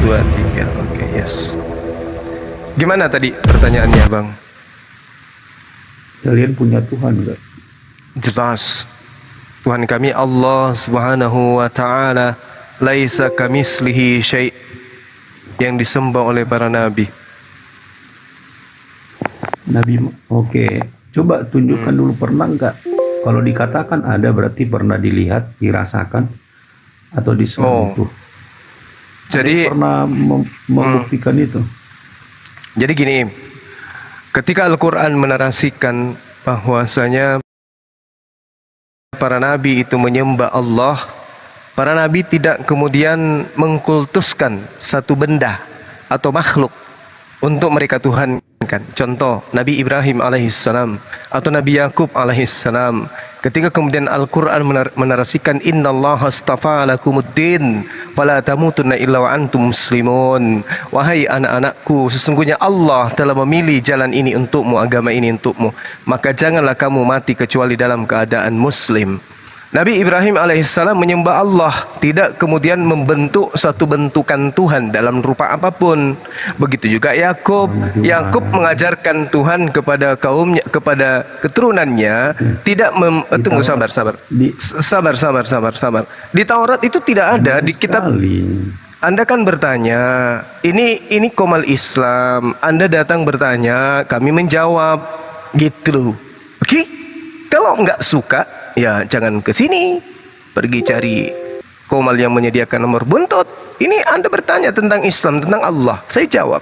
2, 3. Oke, yes. Gimana tadi pertanyaannya, Bang? Kalian punya Tuhan enggak? Jelas. Tuhan kami Allah Subhanahu wa taala, laisa kamislihi syai', yang disembah oleh para nabi. Oke. Coba tunjukkan dulu, pernah enggak? Kalau dikatakan ada berarti pernah dilihat, dirasakan atau disentuh. Jadi pernah membuktikan itu. Jadi gini, ketika Al-Quran menarasikan bahwasanya para nabi itu menyembah Allah, para nabi tidak kemudian mengkultuskan satu benda atau makhluk untuk mereka tuhankan. Contoh Nabi Ibrahim alaihissalam atau Nabi Yakub alaihissalam, ketika kemudian Al-Quran menarasikan innallaha astafa lakumuddin fala tamutunna illa wa antum muslimun, wahai anak-anakku, sesungguhnya Allah telah memilih jalan ini untukmu, agama ini untukmu, maka janganlah kamu mati kecuali dalam keadaan muslim. Nabi Ibrahim alaihissalam menyembah Allah, tidak kemudian membentuk satu bentukan Tuhan dalam rupa apapun. Begitu juga Yakub. Yakub mengajarkan Tuhan kepada kaumnya, kepada keturunannya, tidak tunggu, sabar. Di Taurat itu tidak ada, di kitab. Anda kan bertanya, ini komal Islam. Anda datang bertanya, kami menjawab, gitu loh. Oke? Kalau nggak suka, ya jangan ke sini. Pergi cari komal yang menyediakan nomor buntut. Ini Anda bertanya tentang Islam, tentang Allah. Saya jawab.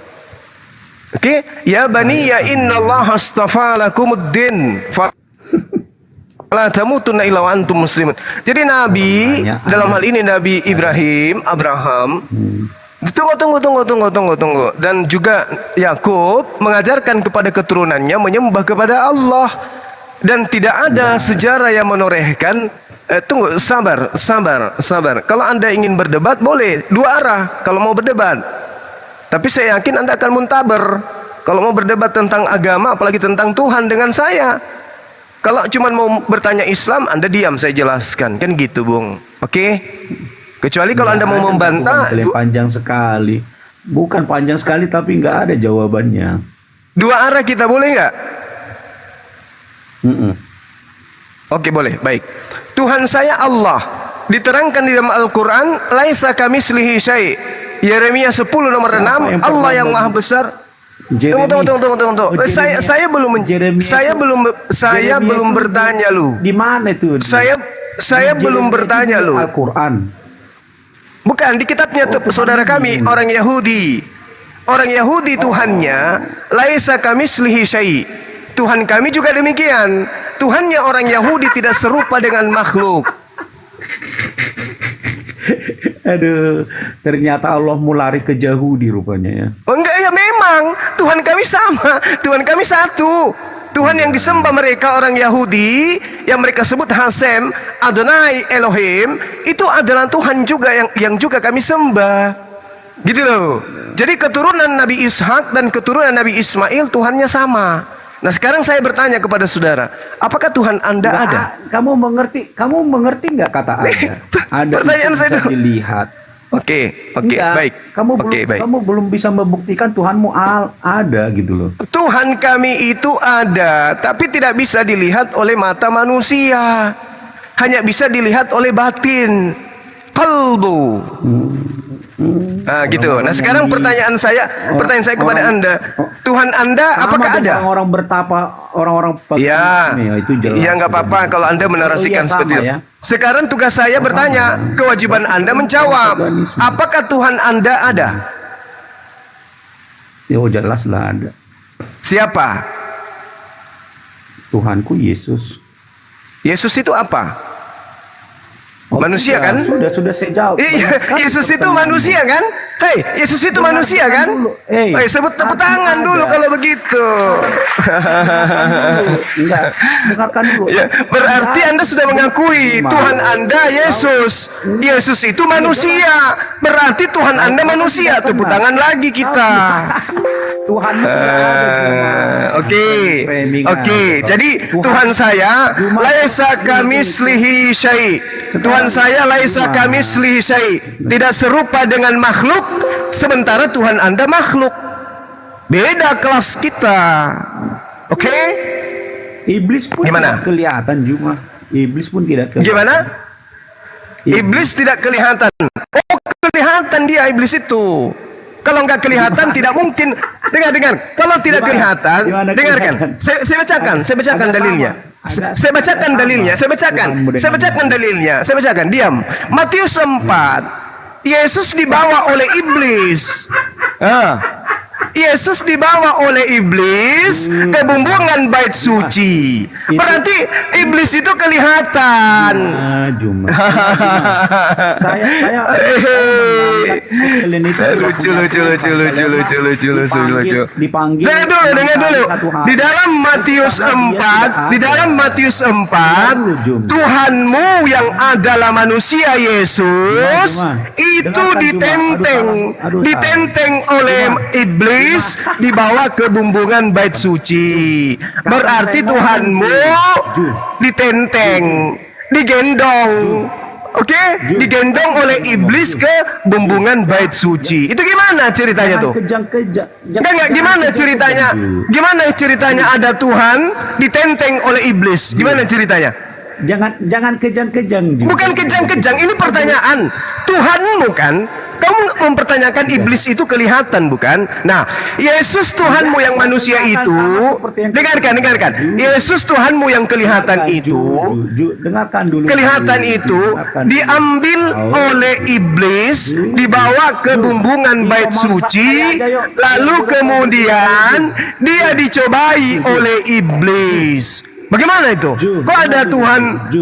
Oke? Ya bani ya innallaha astafa lakumuddin fala tamutunna illa wa antum muslimun. Jadi Nabi, dalam hal ini Nabi Ibrahim, Abraham, tunggu. Dan juga Yakub mengajarkan kepada keturunannya menyembah kepada Allah. Dan tidak ada sejarah yang menorehkan. Tunggu, sabar. Kalau Anda ingin berdebat, boleh dua arah kalau mau berdebat. Tapi saya yakin Anda akan muntaber kalau mau berdebat tentang agama, apalagi tentang Tuhan dengan saya. Kalau cuma mau bertanya Islam, Anda diam, saya jelaskan. Kan gitu, Bung. Oke? Kecuali kalau Anda mau membantah. Panjang sekali. Bukan panjang sekali, tapi nggak ada jawabannya. Dua arah kita boleh nggak? Oke, boleh, baik. Tuhan saya Allah, diterangkan di dalam Al-Quran, laisa kamislihi syai'. Yeremia 10 nomor 6, Allah yang maha besar. Tunggu. Saya belum bertanya lu. Di mana itu? Saya belum bertanya lu. Al-Quran. Bukan, di kitabnya saudara kami, orang Yahudi. Orang Yahudi Tuhannya laisa kamislihi syai'. Tuhan kami juga demikian. Tuhannya orang Yahudi tidak serupa dengan makhluk. Aduh, ternyata Allah mau lari ke Yahudi rupanya ya. Oh enggak, ya memang Tuhan kami sama. Tuhan kami satu. Tuhan yang disembah mereka orang Yahudi, yang mereka sebut Hasem, Adonai Elohim, itu adalah Tuhan juga yang juga kami sembah. Gitu loh. Jadi keturunan Nabi Ishak dan keturunan Nabi Ismail Tuhannya sama. Nah sekarang saya bertanya kepada saudara, apakah Tuhan Anda ada? Kamu mengerti nggak kata ada? Ada. Pertanyaan saya dulu. Dilihat. Oke, baik. Kamu belum bisa membuktikan Tuhanmu ada gitu loh. Tuhan kami itu ada, tapi tidak bisa dilihat oleh mata manusia. Hanya bisa dilihat oleh batin, qalbu. Nah gitu. Nah sekarang pertanyaan saya kepada Anda, Tuhan Anda apakah ada? Orang-orang bertapa, orang-orang ya itu jelas. Ya nggak apa-apa kalau Anda menarasikan seperti itu. Sekarang tugas saya bertanya, kewajiban Anda menjawab, apakah Tuhan Anda ada? Ya jelaslah ada. Siapa? Tuhanku Yesus. Yesus itu apa? Manusia kan? Sudah saya jawab. Yesus itu manusia kan? Hei, Yesus itu manusia kan? Hei, sebut tepuk tangan dulu kalau begitu. Enggak, dengarkan dulu. Ya, berarti Anda sudah mengakui Tuhan Anda Yesus. Yesus itu manusia. Berarti Tuhan Anda manusia. Tepuk tangan lagi kita. Tuhan Oke. Jadi Tuhan saya laisa kamislihi syai'. Tuhan Tuhan saya laisa kamitslihi syai', tidak serupa dengan makhluk, sementara Tuhan Anda makhluk. Beda kelas kita. Oke? Iblis pun Gimana? tidak kelihatan cuma. Iblis pun tidak kelihatan. Gimana? Iblis tidak kelihatan. Oh, kelihatan dia iblis itu. Kalau nggak kelihatan tidak mungkin. Dengar. Kalau tidak kelihatan, dengarkan. Saya bacakan dalilnya. Saya bacakan dalilnya. Diam. Matius 4. Yesus dibawa oleh iblis. Yesus dibawa oleh iblis ke bumbungan bait suci. Berarti iblis itu kelihatan. Cuma. Saya lucu. Dipanggil. Dengar dulu. Di dalam Matius 4, Tuhanmu yang adalah manusia Yesus itu ditenteng oleh iblis, dibawa ke bumbungan bait suci. Berarti Tuhanmu ditenteng, digendong. Oke, digendong oleh iblis ke bumbungan bait suci. Itu gimana ceritanya tuh? Enggak, gimana ceritanya? Gimana ceritanya ada Tuhan ditenteng oleh iblis? Gimana ceritanya? Jangan kejang-kejang. Bukan kejang-kejang, ini pertanyaan. Tuhanmu kan? Kamu mempertanyakan iblis itu kelihatan bukan? Nah, Yesus Tuhanmu yang manusia itu, dengarkan. Yesus Tuhanmu yang kelihatan itu, dengarkan dulu. Kelihatan itu diambil oleh iblis, dibawa ke bumbungan bait suci, lalu kemudian dia dicobai oleh iblis. Bagaimana itu? Kok ada Tuhan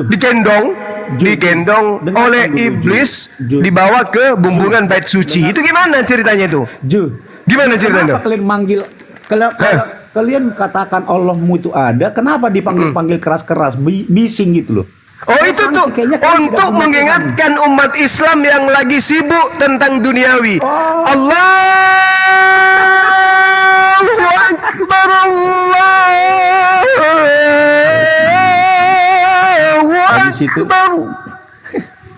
digendong oleh iblis, dibawa ke bumbungan bait suci? Itu gimana ceritanya itu? Gimana ceritanya? Kenapa kalian manggil? Kalian katakan Allahmu itu ada, kenapa dipanggil-panggil keras-keras, bising gitu loh? Oh, itu tuh untuk mengingatkan umat Islam yang lagi sibuk tentang duniawi. Allahu Akbar, Akbar.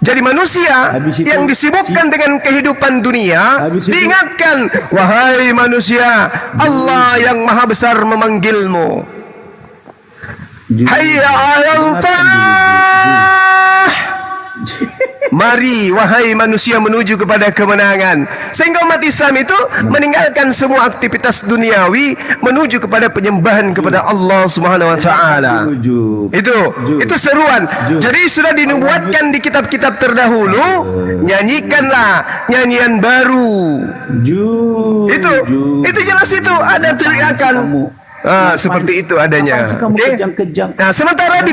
Jadi manusia yang disibukkan dengan kehidupan dunia diingatkan, wahai manusia, Allah yang maha besar memanggilmu. Hayya 'alal falah. Mari wahai manusia menuju kepada kemenangan. Sehingga umat Islam itu meninggalkan semua aktivitas duniawi menuju kepada penyembahan kepada Allah Subhanahu wa taala. Itu seruan. Jadi sudah dinubuatkan di kitab-kitab terdahulu, nyanyikanlah nyanyian baru. Itu jelas, itu ada teriakan. Seperti itu adanya. Nah, sementara di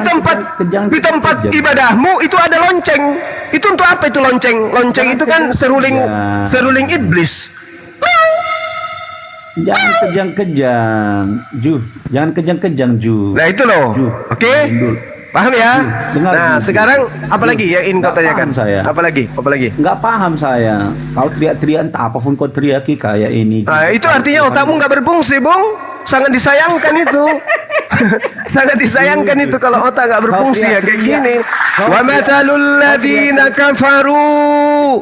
tempat ibadahmu itu ada lonceng. Itu untuk apa itu lonceng? Lonceng itu kan seruling iblis. Jangan kejang-kejang, Jangan kejang-kejang, Nah, itu loh. Oke? Paham ya? Nah, sekarang apa lagi yang ingin kau tanyakan? Apa lagi? Nggak paham saya. Kau teriak-teriak entah apapun kau teriaki kayak ini. Nah, itu artinya otakmu nggak berfungsi, Bung. Sangat disayangkan itu. Sangat disayangkan itu kalau otak nggak berfungsi ya kayak gini. Wa matalul ladina kafaru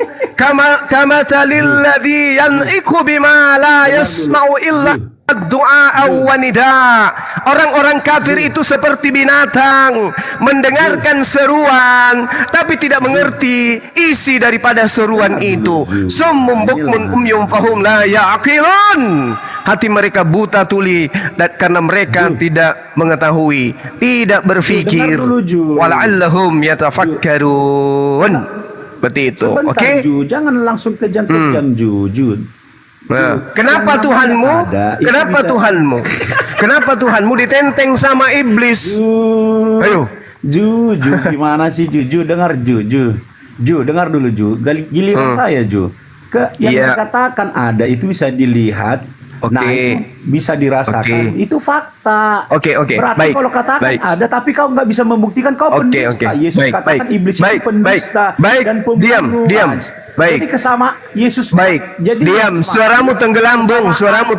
kamatalil ladzi yan'iku bima la yasma'u illa doa wa nida. Orang-orang kafir itu seperti binatang mendengarkan seruan tapi tidak mengerti isi daripada seruan itu. Summum bukmun umyum fahum la ya'qilun. Hati mereka buta tuli dan karena mereka tidak mengetahui, tidak berfikir. Wala'allahum yatafakkarun. Seperti itu. Oke? Jangan langsung kejang-kejang, Nah, kenapa Tuhanmu? Kenapa Tuhanmu ditenteng sama iblis? Ayo. Gimana sih dengar dengar dulu giliran saya yang dikatakan ada itu bisa dilihat. Nah, itu bisa dirasakan. Itu fakta. Berarti kalau katakan ada, tapi kau nggak bisa membuktikan, kau pendusta. Yesus katakan iblis itu pendusta dan pembunuh. Diam. Jadi kesama Yesus. Jadi diam. Suaramu tenggelam, Bung. Suaramu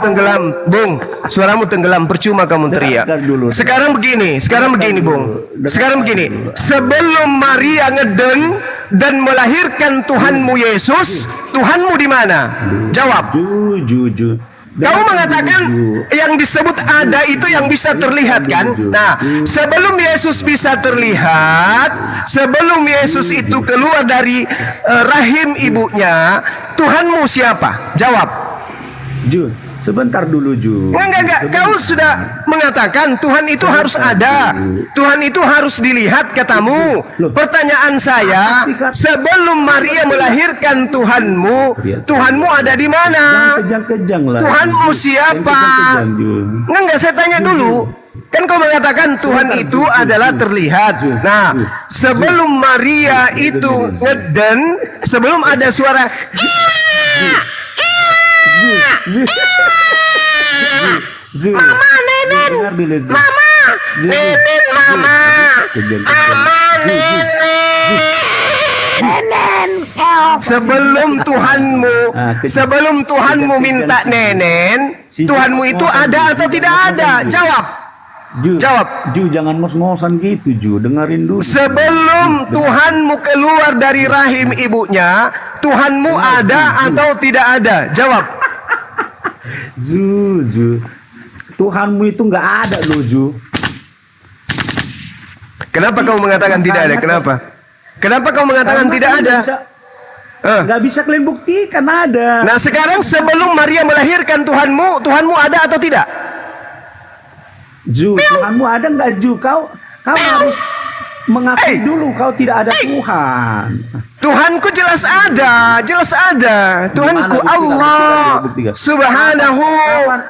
tenggelam. Percuma kamu teriak. Sekarang begini, Bung. Sebelum Maria ngeden, dan melahirkan Tuhanmu Yesus, Tuhanmu di mana? Jawab. Ju. Kau mengatakan yang disebut ada itu yang bisa terlihat kan? Nah, sebelum Yesus bisa terlihat, sebelum Yesus itu keluar dari rahim ibunya, Tuhanmu siapa? Jawab. Ju, sebentar dulu Ju. Enggak. Kau sudah mengatakan Tuhan itu harus ada. Tuhan itu harus dilihat katamu. Pertanyaan saya, sebelum Maria melahirkan Tuhanmu, Tuhanmu ada di mana? Kejang-kejang lah. Tuhanmu siapa? Enggak, saya tanya dulu. Kan kau mengatakan Tuhan itu adalah terlihat. Nah, sebelum Maria itu ngeden, sebelum ada suara Mama, Nenen, Mama, Nenen, Mama, Mama, Nenen. Sebelum Tuhanmu minta Nenen, Tuhanmu itu ada atau tidak ada? Jawab. Ju, jangan ngos-ngosan gitu Ju, dengerin dulu. Sebelum Tuhanmu keluar dari rahim ibunya, Tuhanmu ada atau tidak ada? Jawab. Ju, Tuhanmu itu nggak ada loh Ju. Kenapa kau mengatakan tidak ada? Kenapa kau mengatakan tidak ada? Nggak bisa kalian buktikan ada. Nah sekarang sebelum Maria melahirkan Tuhanmu ada atau tidak? Ju, Tuhanmu ada nggak Ju? Kau harus mengakui dulu kau tidak ada Tuhan. Tuhanku jelas ada. Tuhanku Allah Subhanahu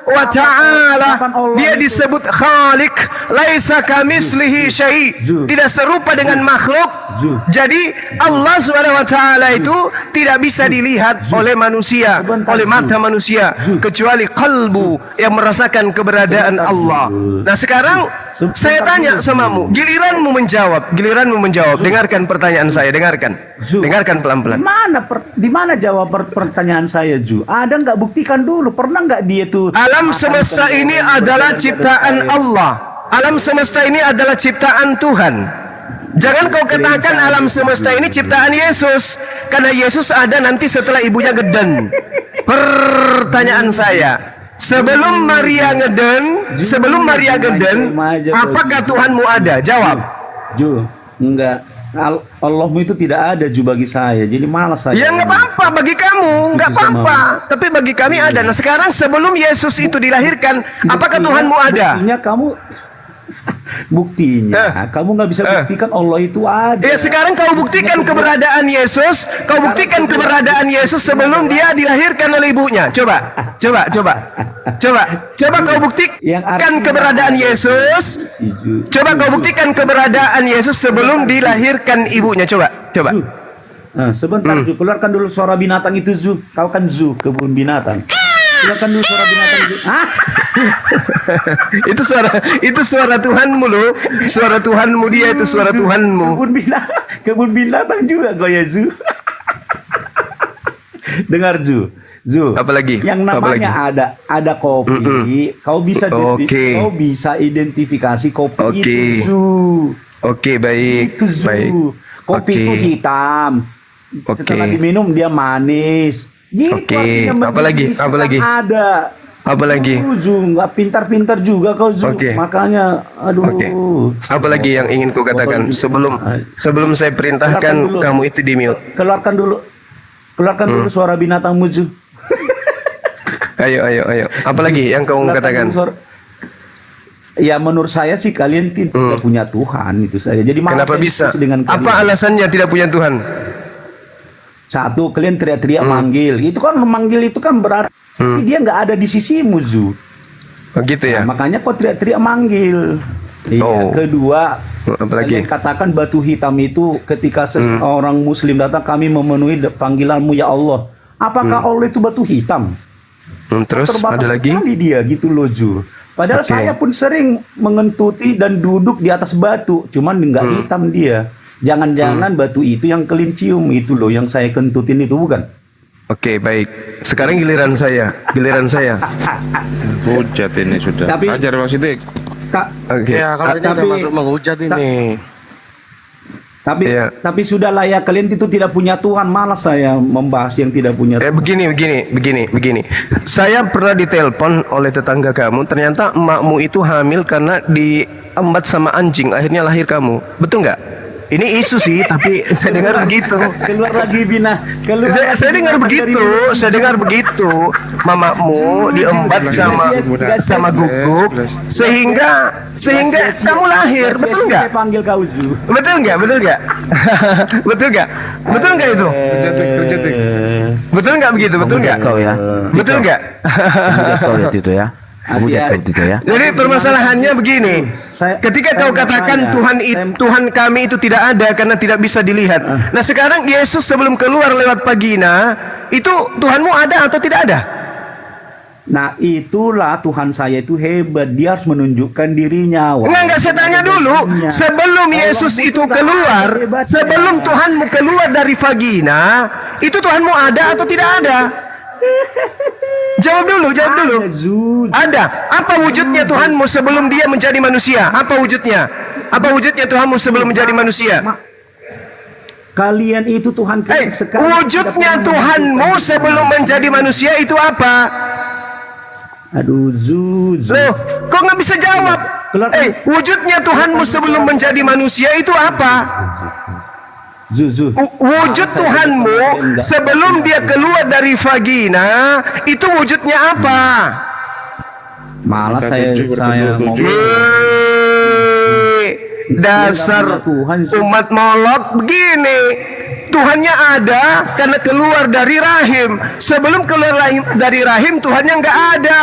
wa ta'ala. Dia disebut Khalik, laisa kamislihi syai'. Tidak serupa dengan makhluk. Jadi Allah Subhanahu wa ta'ala itu tidak bisa dilihat oleh manusia, oleh mata manusia, kecuali kalbu yang merasakan keberadaan Allah. Nah sekarang saya tanya samamu, giliranmu menjawab. Dengarkan pertanyaan saya, dengarkan pelan-pelan. Di mana jawab pertanyaan saya Ju? Ada nggak, buktikan dulu. Pernah nggak dia tuh? Alam semesta ini adalah ciptaan Allah. Alam semesta ini adalah ciptaan Tuhan. Jangan kau katakan alam semesta ini ciptaan Yesus, karena Yesus ada nanti setelah ibunya ngeden. Pertanyaan saya, sebelum Maria ngeden, apakah Tuhanmu ada? Jawab. Ju, enggak. Allahmu itu tidak ada Ju bagi saya. Jadi malas saya. Ya nggak apa-apa bagi kamu, nggak apa-apa. Tapi bagi kami ada. Nah sekarang sebelum Yesus itu dilahirkan, apakah Tuhanmu ada? Buktinya kamu nggak bisa buktikan Allah itu ada. Ya sekarang kau buktikan keberadaan Yesus. Kau buktikan keberadaan Yesus sebelum dia dilahirkan oleh ibunya. Coba kau buktikan keberadaan Yesus. Coba kau buktikan keberadaan Yesus sebelum dilahirkan ibunya. Coba. Nah, sebentar Zu, keluarkan dulu suara binatang itu Zu. Kau kan Zu, kebun binatang. Keluarkan dulu suara binatang Zu. itu suara Tuhanmu loh. Suara Tuhanmu dia itu suara Tuhanmu. Kebun binatang juga kau ya Zu. Dengar Zu. Apalagi? Yang namanya ada kopi. Kau bisa identifikasi kopi itu Zu. Oke, baik. Itu Zu. Kopi itu hitam. Setelah diminum dia manis. Oke. Apalagi? Ada. Apalagi? Zu, nggak pintar-pintar juga kau Zu. Makanya, aduh. Apalagi yang ingin ku katakan sebelum saya perintahkan kamu itu di mute. Keluarkan dulu suara binatangmu Zu. Ayo. Apalagi yang kamu katakan? Ya menurut saya sih kalian tidak punya Tuhan itu saja. Jadi kenapa bisa? Apa alasannya tidak punya Tuhan? Satu, kalian teriak-teriak manggil. Itu kan memanggil itu kan berarti dia nggak ada di sisimu Zu. Begitu ya. Nah, makanya kau teriak-teriak manggil. Iya. Kedua, kalian katakan batu hitam itu ketika seorang Muslim datang, kami memenuhi panggilanmu ya Allah. Apakah Allah itu batu hitam? Terus ada lagi? Sekali dia gitu loh Ju. Padahal saya pun sering mengentuti dan duduk di atas batu, cuman nggak hitam dia. Jangan-jangan batu itu yang kalian cium itu loh, yang saya kentutin itu bukan? Oke, baik. Sekarang giliran saya. Hujat ini sudah. Ajar Pak Sidik. Oke. Ya, kalau ini udah masuk menghujat ini. Tapi sudahlah ya, kalian itu tidak punya Tuhan, malas saya membahas yang tidak punya Tuhan. Begini. Saya pernah ditelepon oleh tetangga kamu, ternyata emakmu itu hamil karena diembat sama anjing, akhirnya lahir kamu. Betul nggak? Ini isu sih, tapi saya dengar begitu. Keluar lagi Bina. Saya dengar begitu. Mamamu diembat sama guguk sehingga kamu lahir. Betul nggak? Saya panggil kau Zu. Betul nggak? Betul nggak itu? Betul nggak begitu? Betul nggak? Kau ya. Betul nggak? Kau lihat itu ya. Jadi permasalahannya begini. Ketika kau katakan Tuhan kami itu tidak ada karena tidak bisa dilihat. Nah sekarang Yesus sebelum keluar lewat vagina, itu Tuhanmu ada atau tidak ada? Nah itulah Tuhan saya itu hebat. Dia harus menunjukkan dirinya. Enggak, saya tanya dulu. Sebelum Yesus itu keluar, sebelum Tuhanmu keluar dari vagina, itu Tuhanmu ada atau tidak ada? Jawab dulu. Ada. Apa wujudnya Tuhanmu sebelum dia menjadi manusia? Apa wujudnya Tuhanmu sebelum menjadi manusia? Kalian itu Tuhan kita sekali. Wujudnya Tuhanmu sebelum menjadi manusia itu apa? Aduh, Zu. Loh, kok nggak bisa jawab? Wujudnya Tuhanmu sebelum menjadi manusia itu apa? Wujud Tuhanmu sebelum dia keluar dari vagina itu wujudnya apa? Malah saya ngomong. Dasar umat molok begini. Tuhannya ada karena keluar dari rahim. Sebelum keluar dari rahim Tuhannya nggak ada.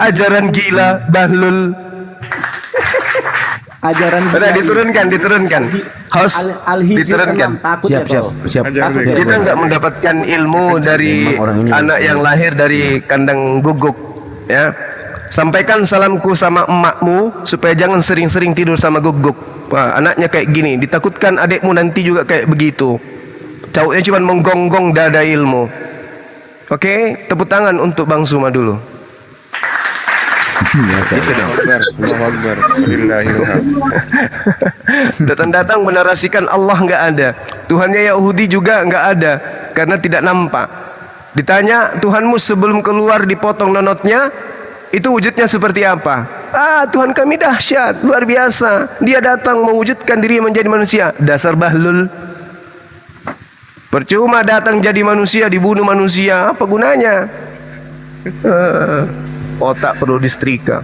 Ajaran gila, bahlul. Ajaran diturunkan. Host diturunkan. Siap. Kita nggak mendapatkan ilmu dari anak yang lahir dari kandang guguk, ya. Sampaikan salamku sama emakmu supaya jangan sering-sering tidur sama guguk. Wah, anaknya kayak gini, ditakutkan adikmu nanti juga kayak begitu. Cowoknya cuma menggonggong dada ilmu. Oke, tepuk tangan untuk Bang Suma dulu. Datang-datang menarasikan Allah nggak ada, Tuhannya Yahudi juga nggak ada karena tidak nampak. Ditanya Tuhanmu sebelum keluar dipotong nonotnya, itu wujudnya seperti apa? Tuhan kami dahsyat, luar biasa. Dia datang mewujudkan diri menjadi manusia. Dasar bahlul. Percuma datang jadi manusia, dibunuh manusia, apa gunanya? Otak perlu disetrika.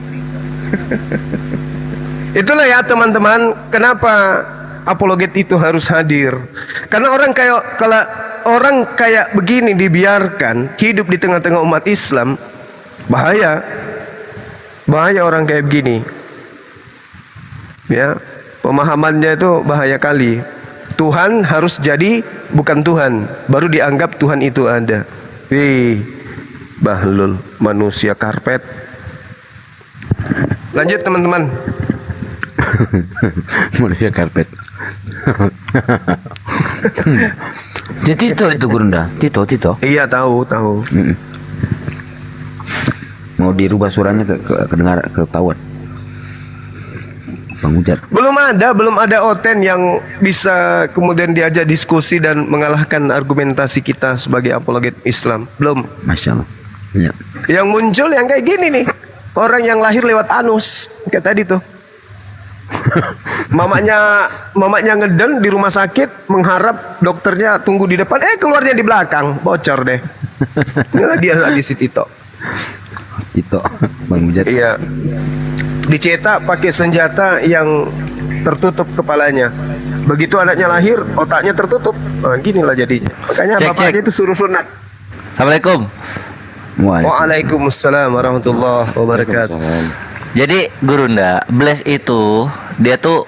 Itulah ya teman-teman, kenapa apologet itu harus hadir. Karena orang kayak begini dibiarkan hidup di tengah-tengah umat Islam, bahaya orang kayak begini. Ya, pemahamannya itu bahaya kali. Tuhan harus jadi bukan Tuhan, baru dianggap Tuhan itu ada. Bahlul, manusia karpet. Lanjut teman-teman. Manusia karpet. Jadi itu Gurunda, Tito. Iya tahu. Mau dirubah suaranya kedengar ketahuan. Bang Ujat. Belum ada Oten yang bisa kemudian diajak diskusi dan mengalahkan argumentasi kita sebagai apologet Islam. Belum. Masya Allah. Ya. Yang muncul yang kayak gini nih, orang yang lahir lewat anus kayak tadi tuh. mamanya ngeden di rumah sakit, mengharap dokternya tunggu di depan, keluarnya di belakang, bocor deh. Nah, dia di situ Tito, Bang Ujat. Iya. Dicetak pakai senjata yang tertutup kepalanya. Begitu anaknya lahir, otaknya tertutup. Nah, ginilah jadinya. Makanya bapaknya itu suruh sunat. Assalamualaikum. Waalaikumsalam warahmatullahi wabarakatuh. Jadi Gurunda, Blaze itu dia tuh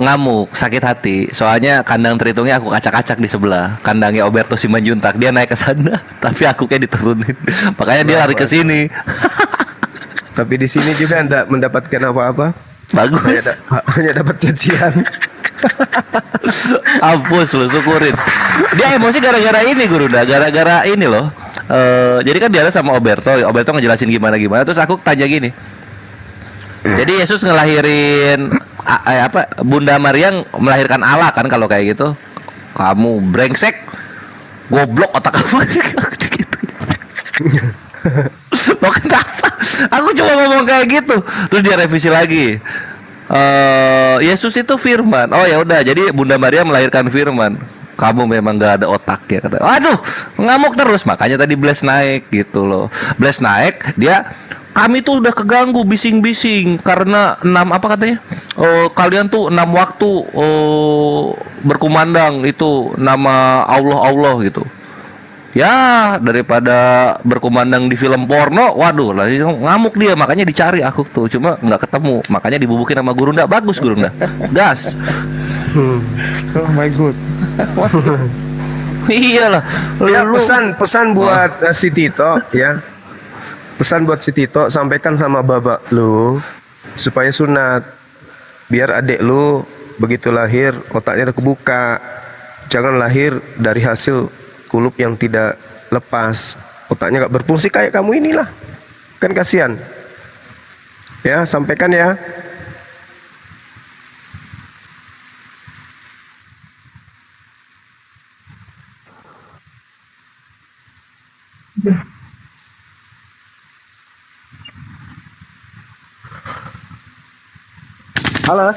ngamuk, sakit hati. Soalnya kandang teritungnya aku kacak-kacak di sebelah. Kandangnya Oberto Simanjuntak, dia naik ke sana, tapi aku kayak diturunin. Makanya dia lari ke sini. Tapi di sini juga enggak mendapatkan apa-apa. Bagus. Hanya dapat cacian. Hapus lo, syukurin. Dia emosi gara-gara ini Gurunda, gara-gara ini loh. Jadi kan dia sama Oberto ngejelasin gimana. Terus aku tanya gini. Jadi Yesus ngelahirin Bunda Maria melahirkan Allah kan kalau kayak gitu. Kamu brengsek, goblok otak kamu gitu. Lo kenapa? Aku cuma ngomong kayak gitu. Terus dia revisi lagi. Yesus itu firman. Oh ya udah, jadi Bunda Maria melahirkan firman. Kamu memang gak ada otak ya kata. Aduh, ngamuk terus. Makanya tadi Blast naik gitu loh. Blast naik, kami tuh udah keganggu bising-bising karena 6 apa katanya? Kalian tuh 6 waktu berkumandang itu nama Allah gitu. Ya daripada berkumandang di film porno, waduh lah ngamuk dia, makanya dicari aku tuh, cuma nggak ketemu, makanya dibubukin sama Gurunda. Bagus Gurunda, gas. Oh my god. Iyalah. Ya, pesan buat si Tito ya. Pesan buat si Tito, sampaikan sama bapak lu supaya sunat. Biar adik lu begitu lahir otaknya udah kebuka. Jangan lahir dari hasil kulup yang tidak lepas, otaknya gak berfungsi kayak kamu inilah, kan kasihan ya. Sampaikan ya. Halo,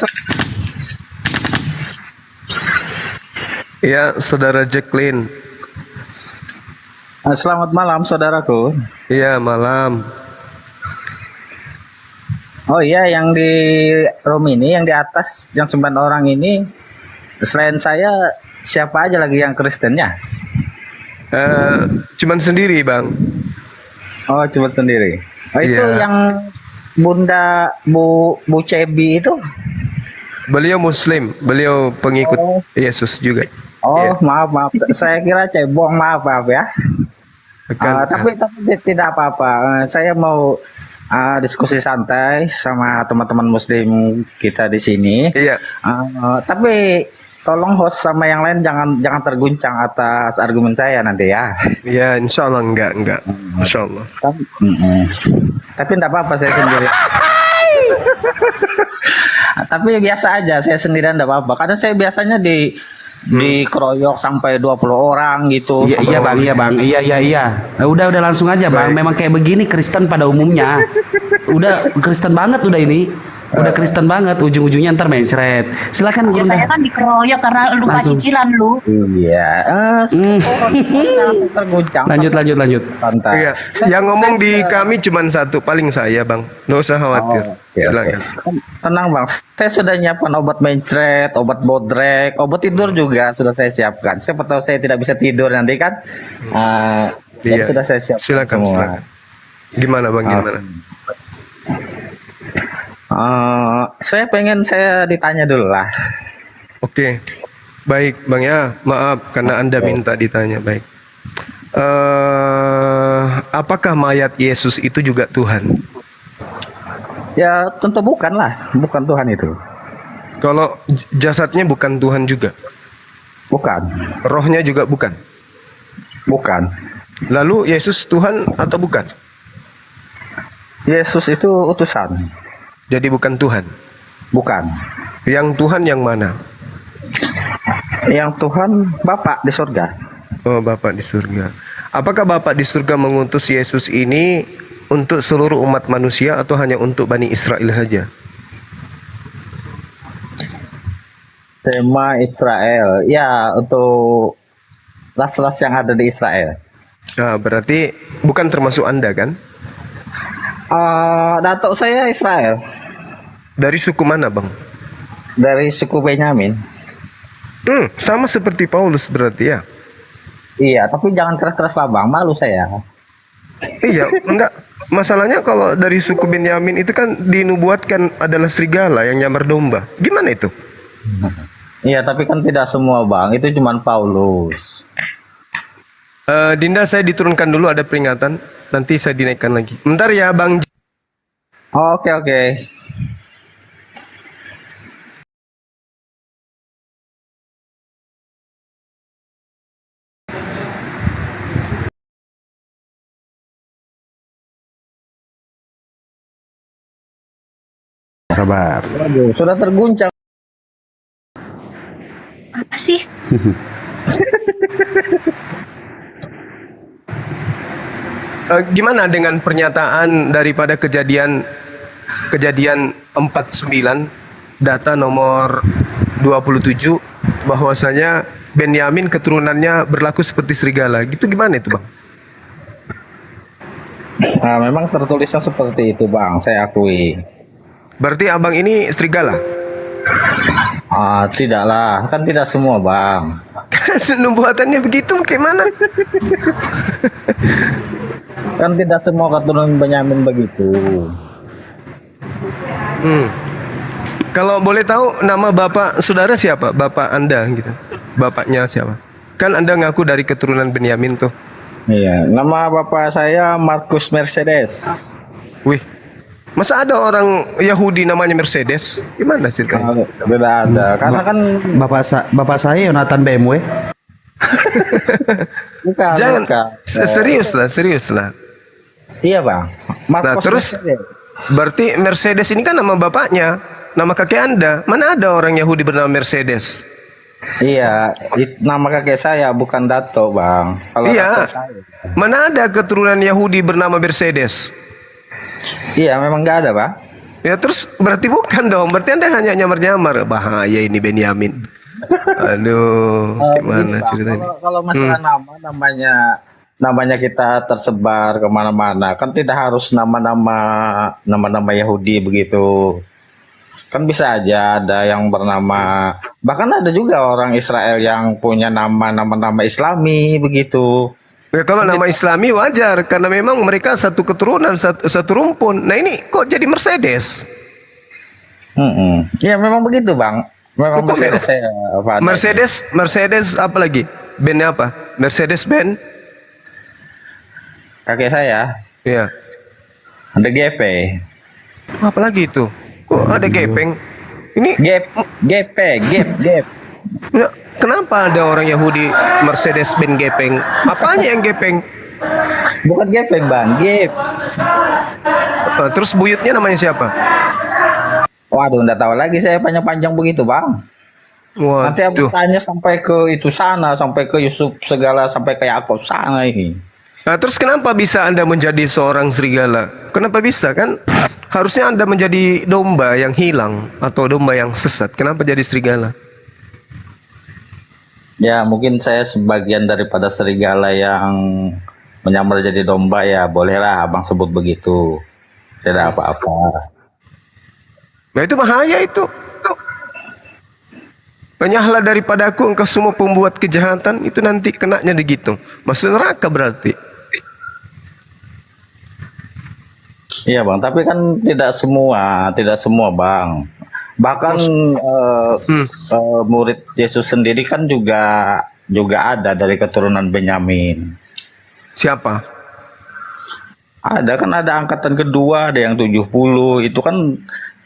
Ya, saudara Jacqueline. selamat malam saudaraku. Iya, malam. Oh iya, yang di room ini, yang di atas, yang 9 orang ini, selain saya, siapa aja lagi yang Kristennya? Cuman sendiri bang. Oh, cuma sendiri. Oh, itu Iya. yang Bunda Bu Cebi itu? Beliau Muslim, beliau pengikut Oh. Yesus juga. Oh, Iya. maaf. Saya kira cebong, maaf ya. Kan, Tapi tidak apa-apa. Saya mau diskusi santai sama teman-teman Muslim kita di sini. iya. Tapi tolong host sama yang lain jangan terguncang atas argumen saya nanti ya. Ya, insya Allah enggak. Insya Allah. Tapi tidak apa-apa saya sendiri. Tapi biasa aja saya sendirian tidak apa-apa. Karena saya biasanya dikeroyok sampai 20 orang gitu. Iya bang. Udah langsung aja bang. Baik. Memang kayak begini Kristen pada umumnya. Udah Kristen banget udah ini. Udah Kristen banget. Ujung-ujungnya ntar mencret. Silakan Ya, saya Bunda. kan dikeroyok karena lupa Langsung. cicilan lu. Iya. Terguncang. Lanjut. Santai. Iya. Yang ngomong di kami cuman satu, paling saya bang. Nggak usah khawatir. Oke. Silakan. Tenang bang, saya sudah nyiapkan obat mencret, obat bodrek, obat tidur juga sudah saya siapkan. Siapa tahu saya tidak bisa tidur nanti kan? Jadi Iya. sudah saya siapkan Silakan. semua. Gimana bang? Gimana? Saya pengen saya ditanya dulu lah. Oke, baik bang ya. Maaf karena anda minta ditanya. Baik. Apakah mayat Yesus itu juga Tuhan? Ya tentu bukan lah, bukan Tuhan itu. Kalau jasadnya bukan Tuhan juga, Bukan, rohnya juga bukan. bukan. Lalu Yesus Tuhan atau bukan? Yesus itu utusan, Jadi bukan Tuhan. bukan. Yang Tuhan yang mana? Yang Tuhan Bapa di surga. Oh, Bapak di surga. Apakah Bapak di surga mengutus Yesus ini untuk seluruh umat manusia atau hanya untuk Bani Israel saja? Tema Israel, ya untuk ras-ras yang ada di Israel. Nah, berarti bukan termasuk Anda kan? Datuk saya Israel Dari suku mana, Bang? dari suku Benyamin. Sama seperti Paulus berarti ya? Iya, tapi jangan keras-keras lah bang, malu saya. Iya, enggak. Masalahnya kalau dari suku Benyamin itu kan dinubuatkan adalah serigala yang nyamar domba. Gimana itu? Iya, tapi kan tidak semua bang, itu cuman Paulus. Dinda, saya diturunkan dulu, ada peringatan. Nanti saya dinaikkan lagi. Bentar ya, Bang. Oke. Sabar. Waduh, sudah terguncang. Apa sih? Gimana dengan pernyataan daripada kejadian 49 data nomor 27 bahwasanya Benyamin keturunannya berlaku seperti serigala. Gitu gimana itu, Bang? Nah, memang tertulisnya seperti itu, Bang. Saya akui. Berarti abang ini serigala? Ah, tidaklah. Kan tidak semua, Bang. Kan nubuatannya begitu gimana? Kan tidak semua keturunan Benyamin begitu. Kalau boleh tahu nama bapak saudara siapa? Bapak Anda gitu. Bapaknya siapa? Kan Anda ngaku dari keturunan Benyamin tuh. Iya, nama bapak saya Markus Mercedes. Wih. Masa ada orang Yahudi namanya Mercedes? Gimana ceritanya? Tidak ada. Karena kan Bapak saya Yonatan BMW. bukan, Jangan bukan. serius lah. Iya, Bang. Nah, Markus terus Mercedes. berarti Mercedes ini kan nama bapaknya, nama kakek Anda. Mana ada orang Yahudi bernama Mercedes? Iya, nama kakek saya bukan Dato, Bang. Kalau Iya. Dato saya. Mana ada keturunan Yahudi bernama Mercedes? Iya, memang nggak ada, Bang. Ya terus berarti bukan dong. Berarti Anda hanya nyamar-nyamar. Bahaya ini Benyamin. Aduh, gimana Begini, Bang, ceritanya? kalau masalah namanya kita tersebar kemana-mana, kan tidak harus nama-nama Yahudi begitu. Kan bisa aja ada yang bernama, bahkan ada juga orang Israel yang punya nama-nama Islami begitu. Ya, kalau nama Islami wajar karena memang mereka satu keturunan, satu rumpun. Nah ini kok jadi Mercedes? Ya memang begitu, Bang. Memang Kok Mercedes saya apa adanya. Mercedes apa lagi? Bandnya apa? Mercedes Benz? Kakek saya Ya. ada GP. Apa lagi itu? Kok ada gepeng? Ini GP. ya, kenapa ada orang Yahudi Mercedes Benz gepeng? Apanya yang gepeng? Bukan GP, Bang. GP. Terus buyutnya namanya siapa? Waduh, enggak tahu lagi saya panjang-panjang begitu, Bang. Nanti aku Waduh. tanya sampai ke itu sana, sampai ke Yusuf segala, sampai ke Yakub sana ini. Nah, terus kenapa bisa Anda menjadi seorang serigala? Kenapa bisa kan? Harusnya Anda menjadi domba yang hilang atau domba yang sesat. Kenapa jadi serigala? Ya, mungkin saya sebagian daripada serigala yang menyamar jadi domba, ya bolehlah Abang sebut begitu. Tidak apa-apa. Nah itu bahaya itu. Banyaklah daripada aku engkau semua pembuat kejahatan. Itu nanti kenanya begitu. Masuk neraka berarti. Iya, Bang, tapi kan tidak semua, Bang. Bahkan murid Yesus sendiri kan juga ada dari keturunan Benyamin. Siapa? Ada angkatan kedua, ada yang 70, itu kan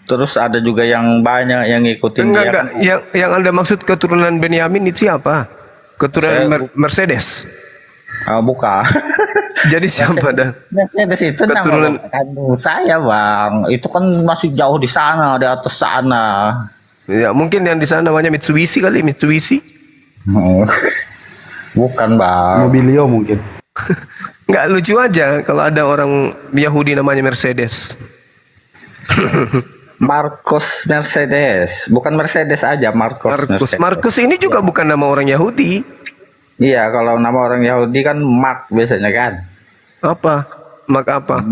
terus ada juga yang banyak yang ngikutin dia. Enggak. Yang Anda maksud keturunan Benyamin itu siapa? Keturunan Mercedes. Bukan. Jadi siapa dah? Mercedes itu Keturunan- nama kandung saya, Bang. Itu kan masih jauh di sana, di atas sana. Ya mungkin yang di sana namanya Mitsubishi kali, Mitsubishi. Bukan, Bang. Mobilio mungkin. Nggak lucu aja kalau ada orang Yahudi namanya Mercedes. Markus Mercedes, bukan Mercedes aja, Markus. Mercedes. Markus ini juga bukan nama orang Yahudi. Iya, kalau nama orang Yahudi kan Mark biasanya kan. Apa? Mak apa?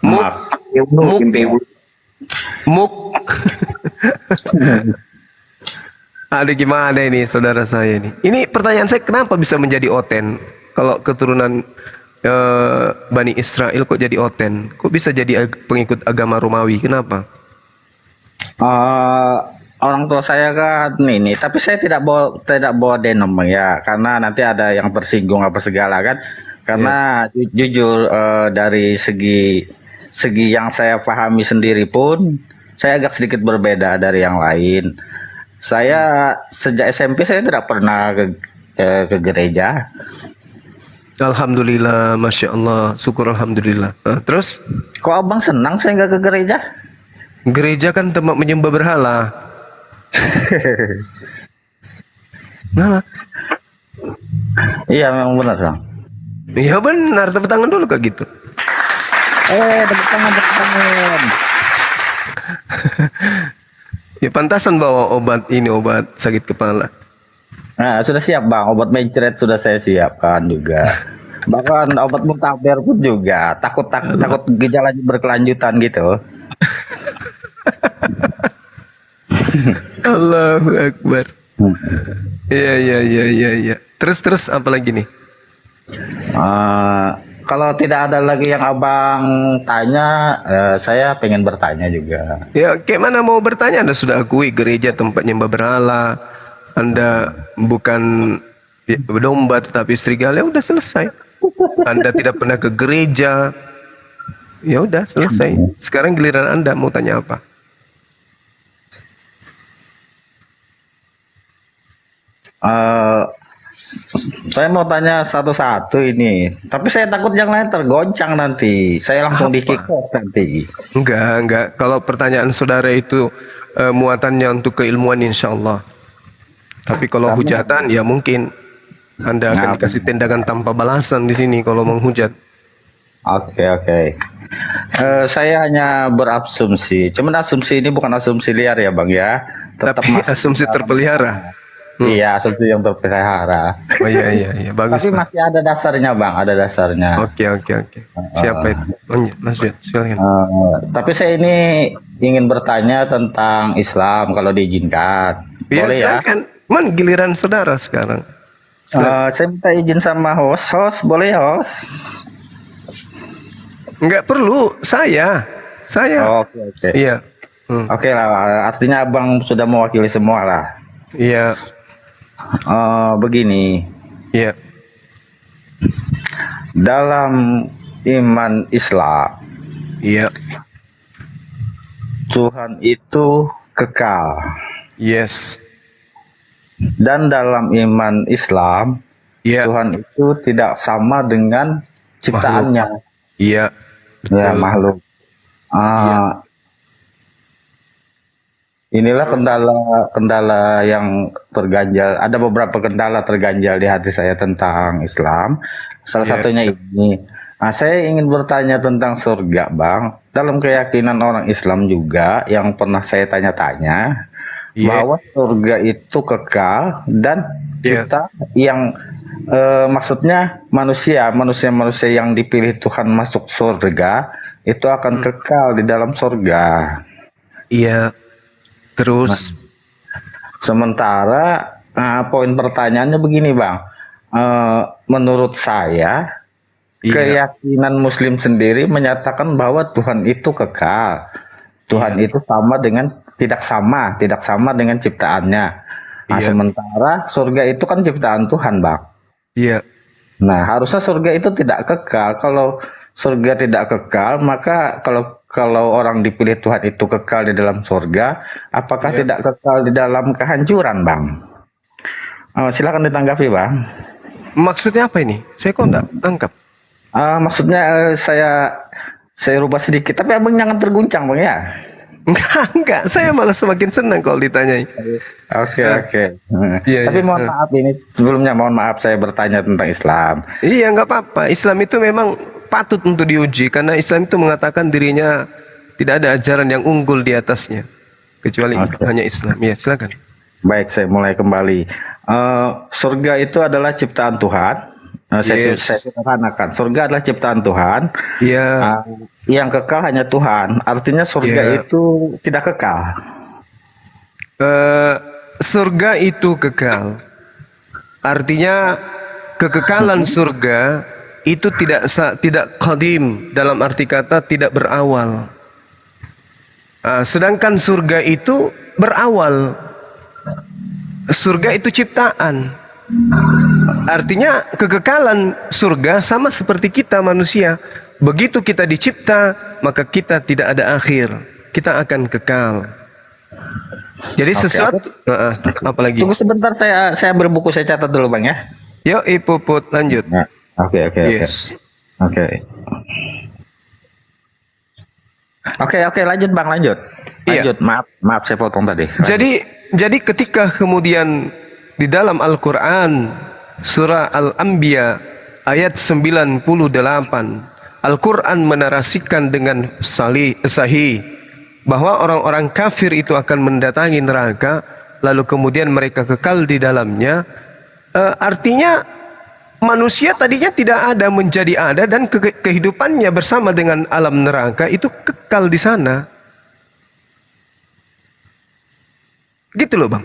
Mark. Muk. Ada gimana ini saudara saya ini? Ini pertanyaan saya kenapa bisa menjadi oten? Kalau keturunan Bani Israel kok jadi oten? Kok bisa jadi pengikut agama Romawi? Kenapa? Orang tua saya kan ini, tapi saya tidak bawa denom ya, karena nanti ada yang tersinggung apa segala kan. Karena jujur dari segi yang saya pahami sendiri pun, saya agak sedikit berbeda dari yang lain. Saya sejak SMP saya tidak pernah ke gereja. Alhamdulillah, masya Allah, syukur alhamdulillah. Terus? Kok abang senang saya nggak ke gereja? Gereja kan tempat menyembah berhala. Nah, Iya memang benar bang. iya benar, tepuk tangan dulu kak gitu. Tepuk tangan, tepuk tangan. Ya pantasan bawa obat ini, obat sakit kepala. Nah, sudah siap bang, obat mencret sudah saya siapkan juga. Bahkan obat muntaber pun juga. Takut gejalanya berkelanjutan gitu. Allahu Akbar. Iya iya iya iya iya. Terus apa lagi nih? Kalau tidak ada lagi yang abang tanya, saya pengen bertanya juga. Ya kayak mana mau bertanya, Anda sudah akui gereja tempat nyembah berhala. Anda bukan domba tetapi serigala, ya udah selesai. Anda tidak pernah ke gereja. Ya udah selesai. Sekarang giliran Anda mau tanya apa? Eh, saya mau tanya satu-satu ini, tapi saya takut yang lain tergoncang nanti. Saya langsung di kick off nanti. Enggak. Kalau pertanyaan saudara itu muatannya untuk keilmuan insya Allah. Tapi kalau hujatan ya mungkin Anda akan kasih tindakan tanpa balasan di sini kalau menghujat. Oke. Saya hanya berasumsi. Cuman asumsi ini bukan asumsi liar ya bang ya. Tetap Tapi masuk asumsi dalam- terpelihara. Iya, asumsi yang terpelihara. Oh iya bagus. Tapi lah. masih ada dasarnya bang, ada dasarnya. Oke. Siapa itu? Lanjut, silakan. Tapi saya ini ingin bertanya tentang Islam kalau diizinkan. Iya Boleh ya? silakan. Man giliran saudara sekarang. Silakan. Saya minta izin sama host, boleh ya host? Enggak perlu, saya. Oke. Iya. Oke lah, artinya abang sudah mewakili semua lah. Iya. Begini, Iya. dalam iman Islam, Iya. Tuhan itu kekal. Yes. Dan dalam iman Islam, Iya. Tuhan itu tidak sama dengan ciptaannya. Iya. Ya, makhluk. Inilah kendala yang terganjal. Ada beberapa kendala terganjal di hati saya tentang Islam. Salah Iya. satunya ini. Saya ingin bertanya tentang surga, Bang. Dalam keyakinan orang Islam juga yang pernah saya tanya-tanya, Iya. bahwa surga itu kekal dan Iya. kita yang maksudnya manusia yang dipilih Tuhan masuk surga itu akan kekal di dalam surga. Iya. Terus Sementara poin pertanyaannya begini bang, menurut saya Iya. keyakinan Muslim sendiri menyatakan bahwa Tuhan itu kekal, Tuhan itu sama dengan tidak sama dengan ciptaannya. Iya. Sementara surga itu kan ciptaan Tuhan bang. Iya. Nah, harusnya surga itu tidak kekal. Kalau surga tidak kekal, maka kalau orang dipilih Tuhan itu kekal di dalam surga, apakah tidak kekal di dalam kehancuran, Bang? Silakan ditanggapi, Bang. Maksudnya apa ini? Saya kok enggak tangkap. Maksudnya saya rubah sedikit, tapi Abang jangan terguncang, Bang ya. Enggak. Saya malah semakin senang kalau ditanyai. Oke. Iya, Tapi iya. mohon maaf ini sebelumnya mohon maaf saya bertanya tentang Islam. Iya, enggak apa-apa. Islam itu memang patut untuk diuji karena Islam itu mengatakan dirinya tidak ada ajaran yang unggul di atasnya kecuali hanya Islam. Ya, silakan. Baik, saya mulai kembali. Surga itu adalah ciptaan Tuhan. Saya sederhanakan. Surga adalah ciptaan Tuhan. Iya. Yang kekal hanya Tuhan. Artinya surga Iya. itu tidak kekal. Surga itu kekal. Artinya kekekalan surga itu tidak qadim, dalam arti kata tidak berawal. Sedangkan surga itu berawal. Surga itu ciptaan. Artinya kekekalan surga sama seperti kita manusia. Begitu kita dicipta, maka kita tidak ada akhir. Kita akan kekal. Jadi sesuatu apalagi? Tunggu sebentar saya berbuku, saya catat dulu Bang ya. Yuk, Puput lanjut. Oke. Yes. Oke. Oke, lanjut Bang, lanjut. Iya. Lanjut, maaf saya potong tadi. Jadi ketika kemudian di dalam Al-Qur'an surah Al-Anbiya ayat 98 Al-Qur'an menarasikan dengan sahih bahwa orang-orang kafir itu akan mendatangi neraka lalu kemudian mereka kekal di dalamnya. Artinya manusia tadinya tidak ada menjadi ada dan kehidupannya bersama dengan alam neraka itu kekal di sana. Gitu loh, Bang.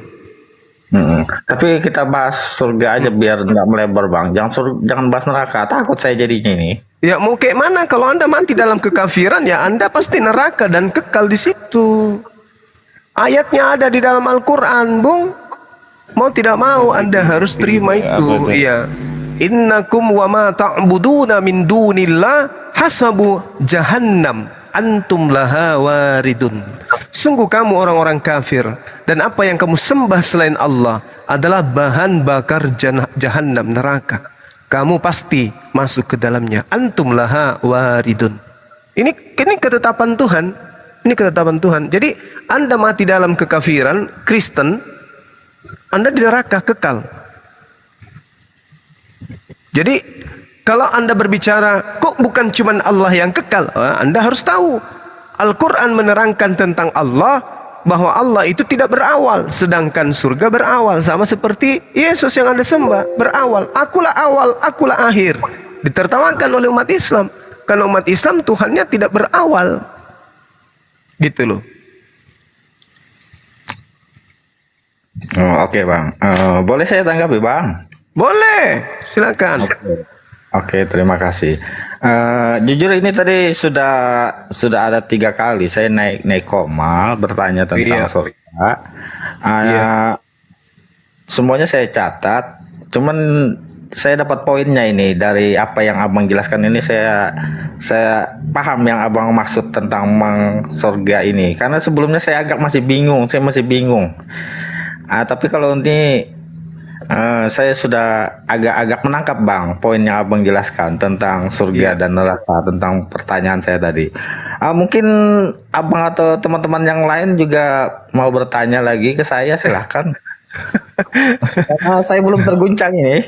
Tapi kita bahas surga aja biar nggak melebar Bang. Jangan bahas neraka. Takut saya jadinya ini. Ya mau kayak mana kalau Anda mati dalam kekafiran ya Anda pasti neraka dan kekal di situ. Ayatnya ada di dalam Al-Qur'an, Bung. Mau tidak mau Anda harus terima itu. Iya. Innakum wa ma ta'buduna min dunillah hasabu jahannam antum laha waridun. Sungguh kamu orang-orang kafir dan apa yang kamu sembah selain Allah adalah bahan bakar jahannam, neraka. Kamu pasti masuk ke dalamnya. Antum laha waridun. Ini ketetapan Tuhan. Ini ketetapan Tuhan. Jadi Anda mati dalam kekafiran Kristen, Anda di neraka kekal. Jadi kalau Anda berbicara kok bukan cuma Allah yang kekal, Anda harus tahu Al-Quran menerangkan tentang Allah bahwa Allah itu tidak berawal, sedangkan surga berawal, sama seperti Yesus yang Anda sembah berawal. Akulah awal, akulah akhir. Ditertawakan oleh umat Islam karena umat Islam Tuhannya tidak berawal. Gitu loh. Oke Bang. Boleh saya tanggapi Bang? Boleh, silakan. Oke, terima kasih. Jujur ini tadi sudah ada 3 kali saya naik komal bertanya tentang surga. Semuanya saya catat. Cuman saya dapat poinnya ini dari apa yang Abang jelaskan ini, saya paham yang Abang maksud tentang surga ini. Karena sebelumnya saya masih bingung. Tapi kalau ini saya sudah agak menangkap Bang poin yang Abang jelaskan tentang surga dan neraka, tentang pertanyaan saya tadi. Mungkin Abang atau teman-teman yang lain juga mau bertanya lagi ke saya, silahkan. Karena saya belum terguncang ini.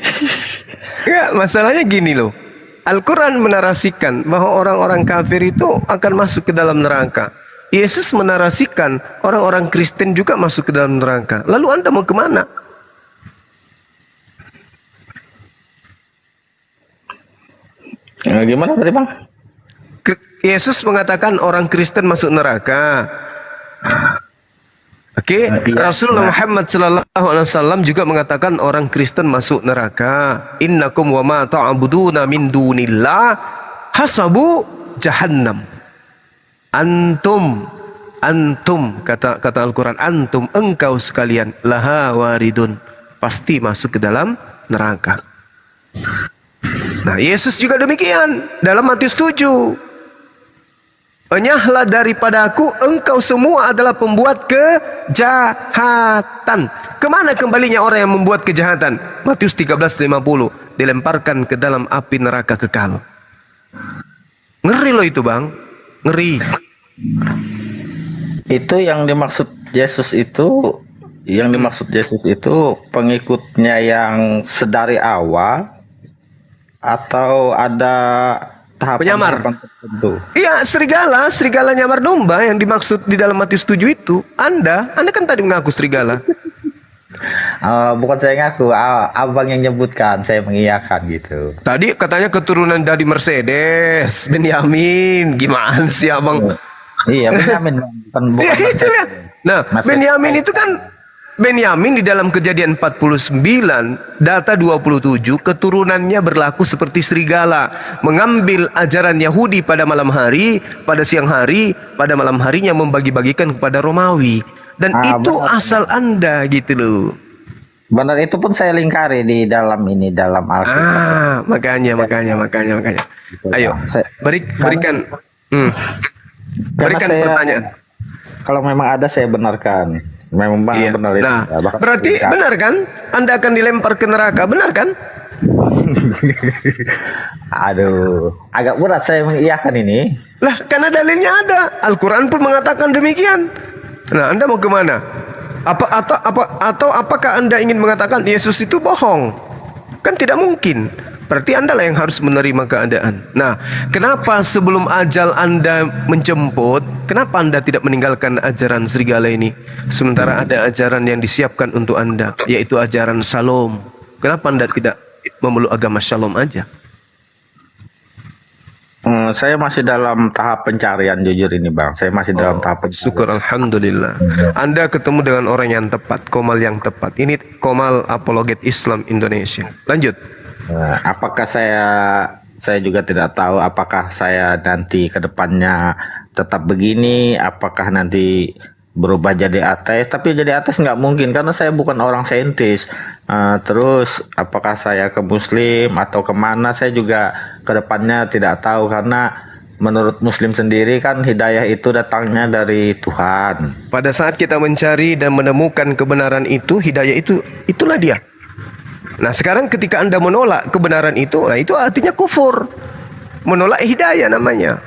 Ya, masalahnya gini loh. Al-Quran menarasikan bahwa orang-orang kafir itu akan masuk ke dalam neraka. Yesus menarasikan orang-orang Kristen juga masuk ke dalam neraka. Lalu Anda mau kemana? Gimana tadi Bang? Yesus mengatakan orang Kristen masuk neraka. Oke, Rasulullah Muhammad sallallahu alaihi wasallam juga mengatakan orang Kristen masuk neraka. Innakum wa ma ta'buduna min dunillah hasabu jahannam. Antum kata Al-Qur'an, antum engkau sekalian laha waridun, pasti masuk ke dalam neraka. Nah, Yesus juga demikian dalam Matius 7. Enyahlah daripada aku, engkau semua adalah pembuat kejahatan. Kemana kembalinya orang yang membuat kejahatan? Matius 13:50, dilemparkan ke dalam api neraka kekal. Ngeri loh itu Bang, ngeri. Itu yang dimaksud Yesus itu, pengikutnya yang sedari awal atau ada tahapan penyamar tertentu? Iya, serigala nyamar domba yang dimaksud di dalam Matius 7 itu. Anda kan tadi mengaku serigala. Bukan saya ngaku, Abang yang nyebutkan, saya mengiyakan gitu. Tadi katanya keturunan dari Mercedes, Benyamin. Gimana sih Abang? Iya, Benyamin bukan Ya, itu ya. Nah, Benyamin itu kan Benyamin di dalam Kejadian 49 data 27 keturunannya berlaku seperti serigala, mengambil ajaran Yahudi pada malam hari, pada siang hari, pada malam harinya membagi-bagikan kepada Romawi. Dan itu benar, asal Anda gitu loh. Benar, itu pun saya lingkari di dalam Alkitab. Makanya. Gitu, ayo, berikan pertanyaan. Kalau memang ada saya benarkan. Memang benar itu. Nah, berarti benar kan? Anda akan dilempar ke neraka, benar kan? Aduh, agak berat saya mengiyakan ini. Lah, karena dalilnya ada. Al-Quran pun mengatakan demikian. Nah, Anda mau kemana? Atau apakah Anda ingin mengatakan Yesus itu bohong? Kan tidak mungkin. Berarti Anda lah yang harus menerima keadaan. Nah, kenapa sebelum ajal Anda menjemput, kenapa Anda tidak meninggalkan ajaran serigala ini? Sementara ada ajaran yang disiapkan untuk Anda, yaitu ajaran Shalom. Kenapa Anda tidak memeluk agama Shalom aja? Saya masih dalam tahap pencarian jujur ini Bang. Saya masih dalam tahap pencarian. Syukur Alhamdulillah. Anda ketemu dengan orang yang tepat, Komal yang tepat. Ini Komal apologet Islam Indonesia. Lanjut. Apakah saya juga tidak tahu apakah saya nanti ke depannya tetap begini, apakah nanti berubah jadi ateis, tapi jadi ateis nggak mungkin karena saya bukan orang saintis. Terus apakah saya ke Muslim atau kemana saya juga ke depannya tidak tahu karena menurut Muslim sendiri kan hidayah itu datangnya dari Tuhan. Pada saat kita mencari dan menemukan kebenaran itu, hidayah itulah dia. Nah, sekarang ketika Anda menolak kebenaran itu, nah itu artinya kufur. Menolak hidayah namanya.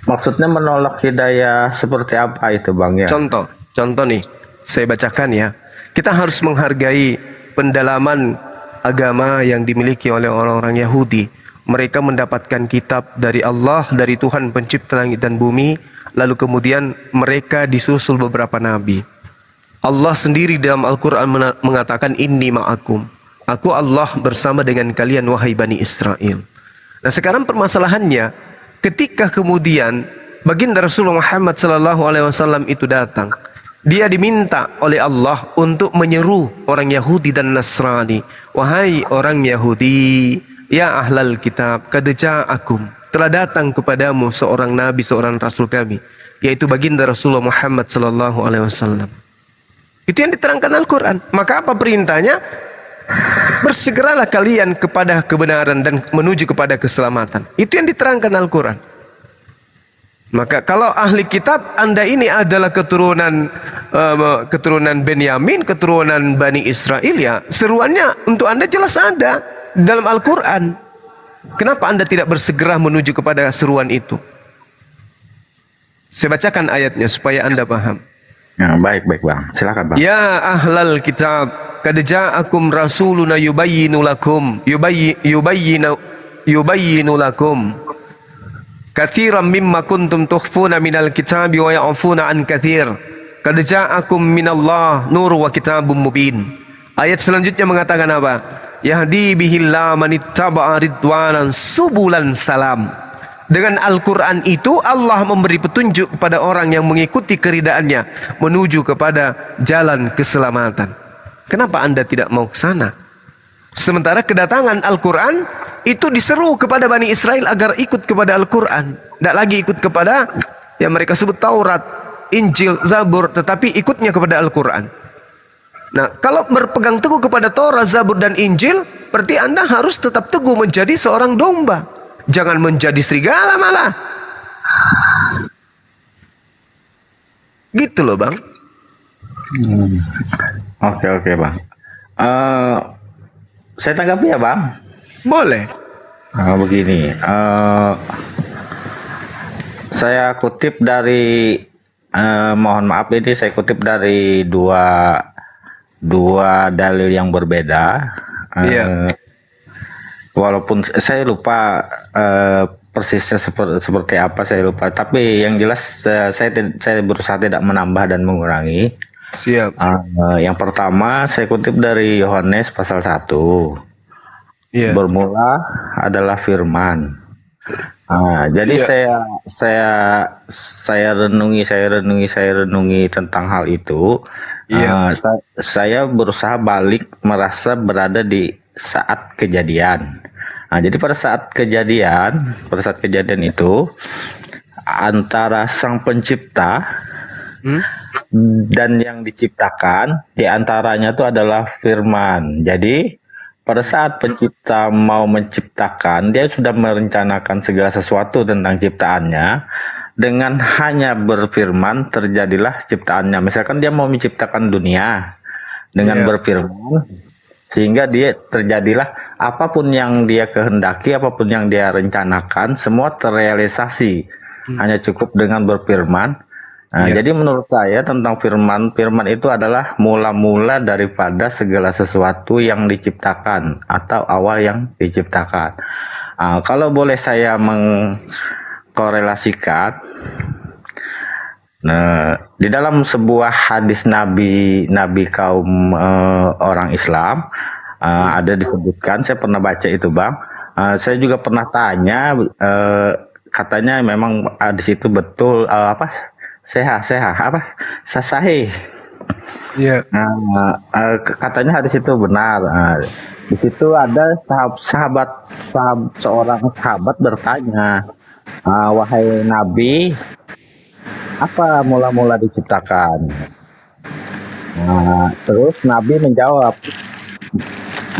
Maksudnya menolak hidayah seperti apa itu Bang ya? Contoh nih, saya bacakan ya. Kita harus menghargai pendalaman agama yang dimiliki oleh orang-orang Yahudi. Mereka mendapatkan kitab dari Allah, dari Tuhan pencipta langit dan bumi. Lalu kemudian mereka disusul beberapa nabi. Allah sendiri dalam Al-Quran mengatakan inni ma'akum. Aku Allah bersama dengan kalian wahai Bani Israel. Nah, sekarang permasalahannya, ketika kemudian baginda Rasulullah Muhammad SAW itu datang, dia diminta oleh Allah untuk menyeru orang Yahudi dan Nasrani. Wahai orang Yahudi, ya ahlal kitab, qad ja'akum, telah datang kepadamu seorang nabi, seorang rasul kami, yaitu baginda Rasulullah Muhammad SAW. Itu yang diterangkan Al-Quran. Maka apa perintahnya? Bersegeralah kalian kepada kebenaran dan menuju kepada keselamatan. Itu yang diterangkan Al-Quran. Maka kalau ahli kitab, Anda ini adalah keturunan Benyamin, keturunan Bani Israel, ya seruannya untuk Anda jelas ada dalam Al-Quran. Kenapa Anda tidak bersegera menuju kepada seruan itu? Saya bacakan ayatnya supaya Anda paham. Ya, baik Bang. Silakan Bang. Ya ahlal kitab, qad ja'akum rasuluna yubayyinu lakum katsiran mimma kuntum tukhfuna minal kitabi wa ya'funa an katsir. Qad ja'akum minallah nur wa kitabum mubin. Ayat selanjutnya mengatakan apa? Yahdi bihillahu man ittaba'a ridwanan subulan salam. Dengan Al-Quran itu Allah memberi petunjuk kepada orang yang mengikuti keridaannya menuju kepada jalan keselamatan. Kenapa Anda tidak mau ke sana? Sementara kedatangan Al-Quran itu diseru kepada Bani Israel agar ikut kepada Al-Quran. Tidak lagi ikut kepada yang mereka sebut Taurat, Injil, Zabur, tetapi ikutnya kepada Al-Quran. Nah, kalau berpegang teguh kepada Taurat, Zabur, dan Injil, berarti Anda harus tetap teguh menjadi seorang domba. Jangan menjadi serigala malah. Gitu loh Bang. Oke Bang. Saya tanggapi ya Bang. Boleh. Begini. Saya kutip dari mohon maaf ini saya kutip dari dua dalil yang berbeda. Iya. Walaupun saya lupa persisnya seperti apa, saya lupa. Tapi yang jelas saya berusaha tidak menambah dan mengurangi. Siap. Yang pertama saya kutip dari Yohanes pasal 1. Iya. Bermula adalah firman. Jadi saya renungi tentang hal itu. Iya. Saya berusaha balik merasa berada di saat kejadian. Jadi pada saat kejadian itu antara sang pencipta dan yang diciptakan, diantaranya itu adalah firman. Jadi pada saat pencipta mau menciptakan, dia sudah merencanakan segala sesuatu tentang ciptaannya. Dengan hanya berfirman terjadilah ciptaannya. Misalkan dia mau menciptakan dunia, dengan Iya. berfirman, sehingga dia terjadilah apapun yang dia kehendaki, apapun yang dia rencanakan, semua terrealisasi. Hanya cukup dengan berfirman. Nah, Iya. jadi menurut saya tentang firman itu adalah mula-mula daripada segala sesuatu yang diciptakan atau awal yang diciptakan. Kalau boleh saya mengkorelasikan, nah, di dalam sebuah hadis Nabi kaum orang Islam ada disebutkan, saya pernah baca itu Bang. Saya juga pernah tanya, katanya memang hadis itu betul sahih. Iya. Katanya hadis itu benar. Di situ ada seorang sahabat bertanya, wahai Nabi, apa mula-mula diciptakan? Terus Nabi menjawab,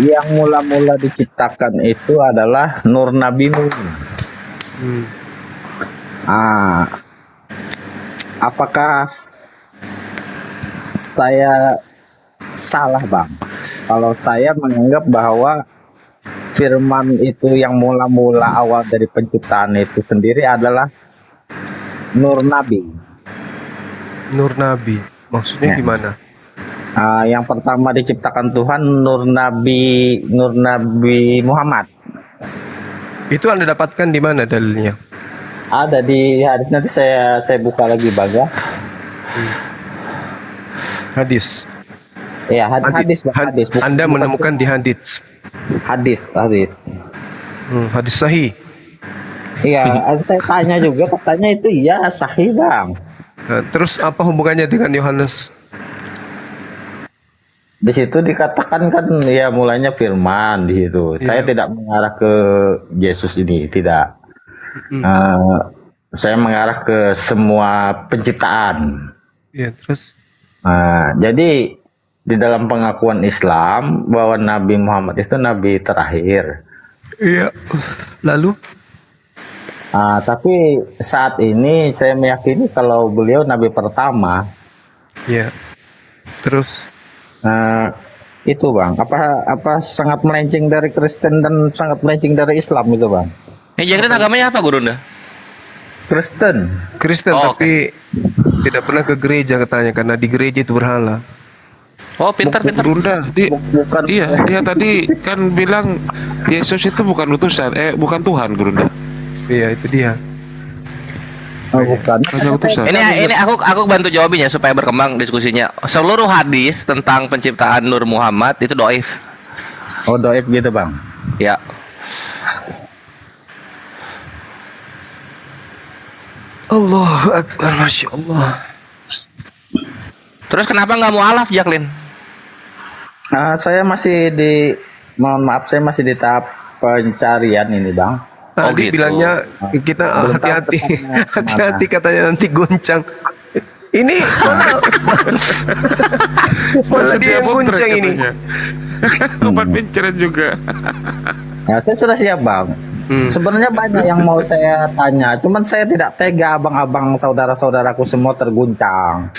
yang mula-mula diciptakan itu adalah nur nabimu. Apakah saya salah Bang kalau saya menganggap bahwa firman itu yang mula-mula awal dari penciptaan itu sendiri adalah nur nabi? Nur Nabi. Maksudnya Ya. gimana? Yang pertama diciptakan Tuhan nur nabi Muhammad. Itu Anda dapatkan di mana dalilnya? Ada di hadis, nanti saya buka lagi Bang ya. Hadis. Ya, hadis Bang, hadis. Bukan- Anda bukan- menemukan di hadis. hadis. Hadis sahih. Iya, saya tanya juga, katanya itu iya sahih Bang. Terus apa hubungannya dengan Yohanes? Di situ dikatakan kan ya mulanya firman di situ. Iya. Saya tidak mengarah ke Yesus ini, tidak. Saya mengarah ke semua penciptaan. Ya, terus Jadi di dalam pengakuan Islam bahwa Nabi Muhammad itu nabi terakhir. iya. Lalu Tapi saat ini saya meyakini kalau beliau nabi pertama. ya. Terus Itu Bang, apa sangat melenceng dari Kristen dan sangat melenceng dari Islam itu Bang. Jacqueline agamanya apa Gurunda? Kristen. Kristen Oh, tapi tidak pernah ke gereja katanya karena di gereja itu berhala. Oh, pintar. Gurunda, Bukan. iya, dia tadi kan bilang Yesus itu bukan utusan, bukan Tuhan, Gurunda. Iya, itu dia. Bukan. Hanya utusan. Ini aku bantu jawabin ya supaya berkembang diskusinya. Seluruh hadis tentang penciptaan Nur Muhammad itu doif. Oh, doib gitu Bang. Ya. Allahu Akbar, Masya Allah. Terus kenapa nggak mualaf, Jacqueline? Saya masih mohon maaf, saya masih di tahap pencarian ini Bang. Tadi gitu. bilangnya kita Belum tahu hati-hati, ketemu hati-hati katanya nanti goncang. Ini malah dia yang goncang ini. Obat penceret juga. Ya, saya sudah siap Bang. Sebenarnya banyak yang mau saya tanya, cuman saya tidak tega abang-abang saudara-saudaraku semua terguncang.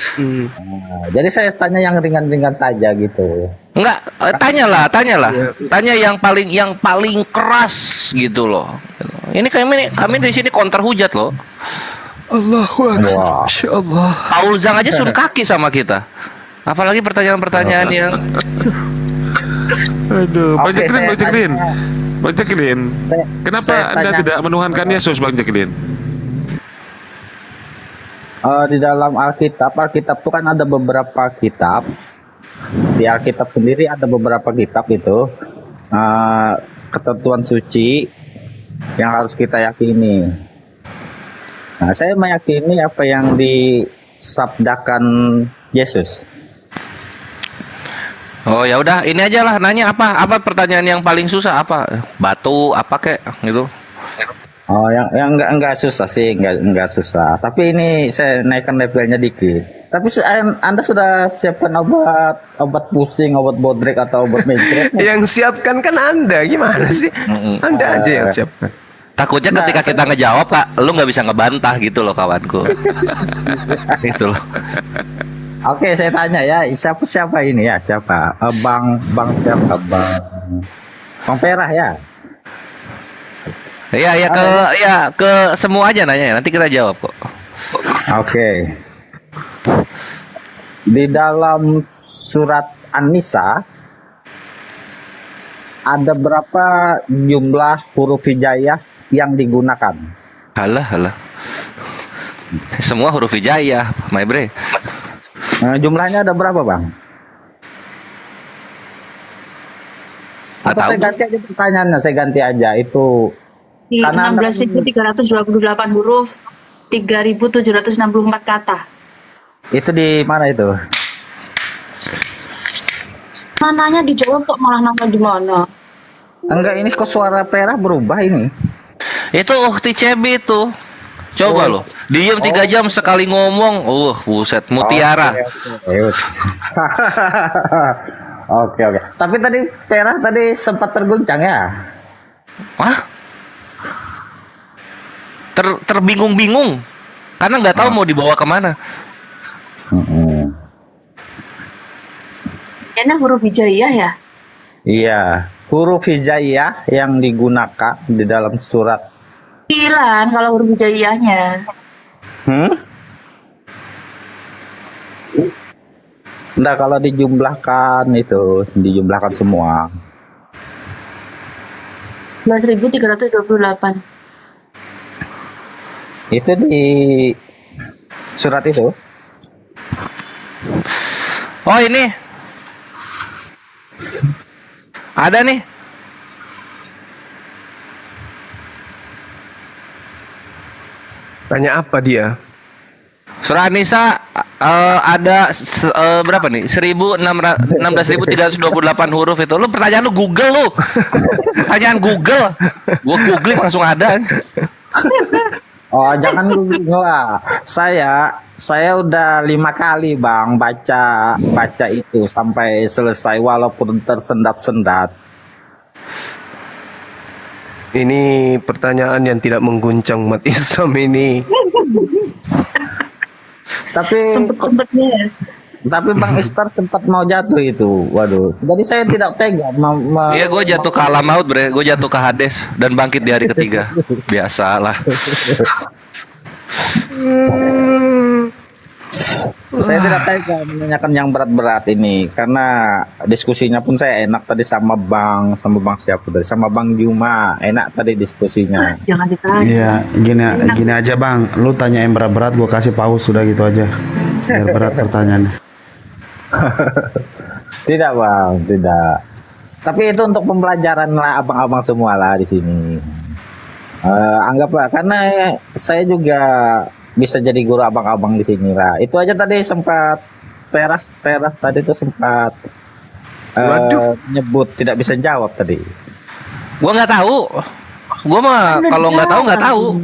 Jadi saya tanya yang ringan-ringan saja gitu. Enggak, tanyalah. Tanya yang paling keras gitu loh. Ini kami di sini counter hujat loh. Allahu Akbar, Wah. Masya Allah. Paul Zhang aja sun kaki sama kita. Apalagi pertanyaan-pertanyaan yang Aduh, Oke, Bang Jacqueline, saya Bang Jacqueline. tanya- Bang Jacqueline, Saya- kenapa saya Anda tanya- tidak menuhankan Yesus, Bang Jacqueline? Di dalam Alkitab itu kan ada beberapa kitab. Di Alkitab sendiri ada beberapa kitab itu ketentuan suci yang harus kita yakini. Nah, saya meyakini apa yang disabdakan Yesus. Oh ya udah, ini aja lah nanya apa pertanyaan yang paling susah apa? Batu apa kek gitu. Oh, yang enggak susah sih, enggak susah. Tapi ini saya naikkan levelnya dikit. Tapi Anda sudah siapkan obat pusing, obat bodrek atau obat migrain? Yang siapkan kan Anda, gimana sih? Anda aja yang siapkan. Takutnya ketika kita ngejawab Kak, lu nggak bisa ngebantah gitu loh kawanku. Gitu loh. Oke, saya tanya ya, siapa ini ya? Siapa? Bang siapa? Bang Perah ya. Iya, ke semua aja nanya ya. Nanti kita jawab kok. Oke. Di dalam surat An-Nisa ada berapa jumlah huruf hijaiyah yang digunakan? Halah. Semua huruf hijaiyah, my bre. Jumlahnya ada berapa, Bang? Nggak Atau tahu. saya ganti aja pertanyaannya, saya ganti aja itu. Di Karena 16.328 huruf, 3.764 kata. itu di mana itu? Mananya dijawab kok malah nama di mana? Enggak, ini kok suara Perah berubah ini. Itu Ukti Cebi itu. Coba lo. Diem 3 jam sekali ngomong. Buset, mutiara. Oke. Tapi tadi Perah tadi sempat terguncang ya? Hah? Terbingung-bingung. Karena nggak tahu mau dibawa kemana. Kayaknya huruf hijaiyah ya? Iya, huruf hijaiyah yang digunakan di dalam surat. 9 kalau huruf hijaiyahnya. Enggak, kalau dijumlahkan itu, dijumlahkan semua. 11.328. Itu di surat itu. Oh ini. Ada nih. Tanya apa dia? Surah An-Nisa ada berapa nih? 16.328 huruf itu. Lu pertanyaan lu Google lu. Pertanyaan Google. Gua googling langsung ada. Oh, jangan lah. Saya udah 5 kali, Bang, baca itu sampai selesai walaupun tersendat-sendat. Ini pertanyaan yang tidak mengguncang umat Islam ini. Sempet-sempetnya ya. Tapi Bang Istar sempat mau jatuh itu. Waduh. Jadi saya tidak tega. Iya, gue jatuh ke alam maut, bre. Gue jatuh ke Hades dan bangkit di hari ketiga. Biasalah. Saya tidak tega menanyakan yang berat-berat ini karena diskusinya pun saya enak tadi sama Bang siapa tadi, sama Bang Juma, enak tadi diskusinya. Jangan ditanya. Iya, gini aja Bang, lu tanya yang berat-berat, gua kasih paus sudah gitu aja. Biar berat pertanyaannya. Tidak, Bang, tidak. Tapi itu untuk pembelajaran lah abang-abang semua lah di sini. Anggaplah karena saya juga bisa jadi guru abang-abang di sini lah. Itu aja tadi sempat Perah tadi itu sempat nyebut tidak bisa jawab tadi. Gua nggak tahu. Gua mah kalau nggak tahu nggak tahu.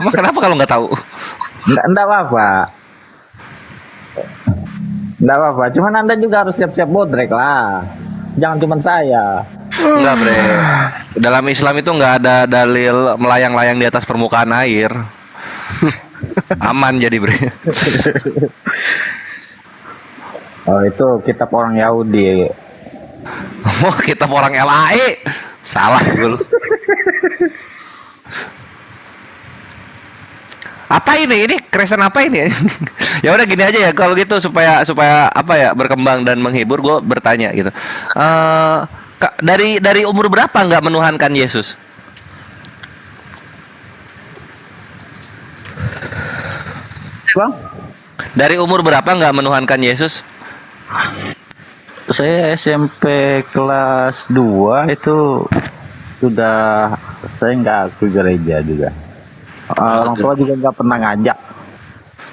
Emang kenapa kalau nggak tahu? Enggak apa-apa. Enggak apa-apa. Cuman Anda juga harus siap-siap bodrek lah. Jangan cuma saya. Enggak, bre. Dalam Islam itu nggak ada dalil melayang-layang di atas permukaan air. Aman jadi, bre. Oh, itu kitab orang Yahudi. Oh, kita orang LAE. Salah gue lu. Apa ini? Ini Kristen apa ini? Ya udah gini aja ya, kalau gitu supaya apa ya, berkembang dan menghibur, gue bertanya gitu. Dari umur berapa nggak menuhankan Yesus? Bang? Dari umur berapa nggak menuhankan Yesus? Saya SMP kelas 2 itu sudah, saya nggak ke gereja juga. Orang tua juga nggak pernah ngajak.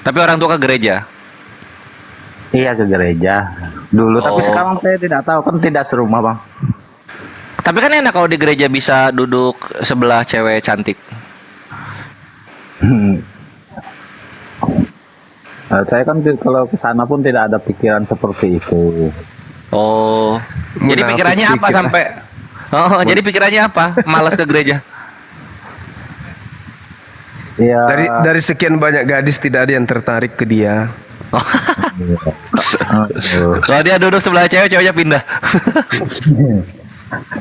Tapi orang tua ke gereja. Iya, ke gereja dulu, tapi Oh. sekarang saya tidak tahu, kan tidak serumah, Bang. Tapi kan enak kalau di gereja bisa duduk sebelah cewek cantik. Saya kan kalau ke sana pun tidak ada pikiran seperti itu. Oh, jadi Munafik pikirannya apa dikit lah. sampai? Oh, jadi pikirannya apa? Malas ke gereja. Iya. Dari sekian banyak gadis tidak ada yang tertarik ke dia. Kalau dia duduk sebelah cewek, ceweknya pindah.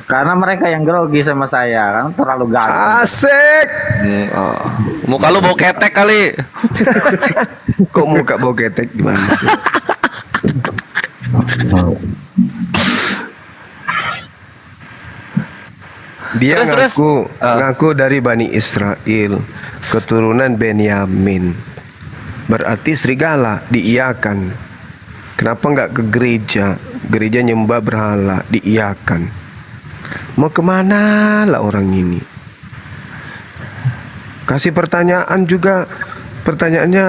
Karena mereka yang grogi sama saya kan terlalu ganteng. Asik. Oh. Muka lu bau ketek kali. Kok muka bau ketek gimana sih? Dia Terus. ngaku dari Bani Israel, keturunan Benyamin. Berarti serigala, diiyakan. Kenapa nggak ke gereja? Gereja nyembah berhala, diiyakan. Mau kemana lah orang ini? Kasih pertanyaan juga. Pertanyaannya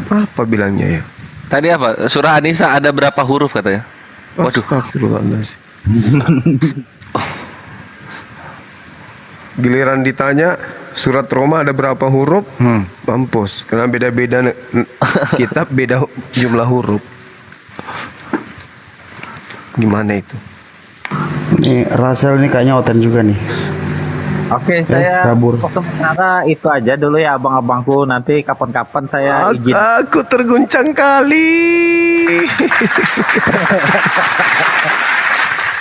apa bilangnya ya? Tadi apa? Surah An-Nisa ada berapa huruf katanya? Waduh. Astagfirullahaladzim. Giliran ditanya surat Roma ada berapa huruf? Mampus. Karena beda-beda kitab, beda jumlah huruf. Gimana itu? Ini Rasel ini kayaknya oten juga nih. Oke, saya kabur. sementara itu aja dulu ya abang-abangku. Nanti kapan-kapan saya izin. Aku terguncang kali.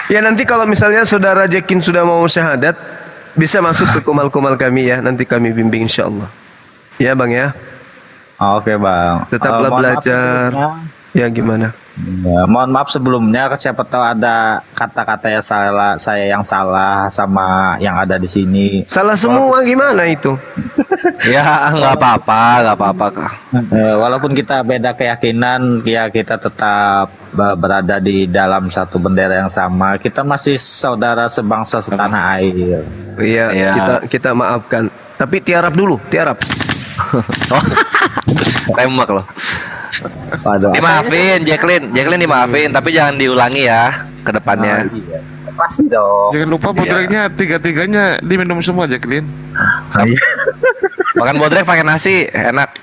Ya nanti kalau misalnya saudara Jekin sudah mau syahadat, bisa masuk ke kumal-kumal kami ya. Nanti kami bimbing insya Allah. Ya bang ya. Oke bang. Tetaplah Mohon maaf belajar. sebelumnya. Ya gimana? Ya, mohon maaf sebelumnya, siapa tahu ada kata-kata yang salah, saya yang salah sama yang ada di sini. Salah semua gimana itu? Ya nggak apa-apa Kak. Walaupun kita beda keyakinan, ya kita tetap berada di dalam satu bendera yang sama. Kita masih saudara sebangsa setanah air. Iya, Iya. kita maafkan. Tapi tiarap dulu, tiarap. Tembak loh. Waduh, Dimaafin, Jacqueline dimaafin, tapi jangan diulangi ya ke depannya. iya. Pasti dong. Jangan lupa bodreknya tiga-tiganya diminum semua, Jacqueline. Makan bodrek pakai nasi, enak.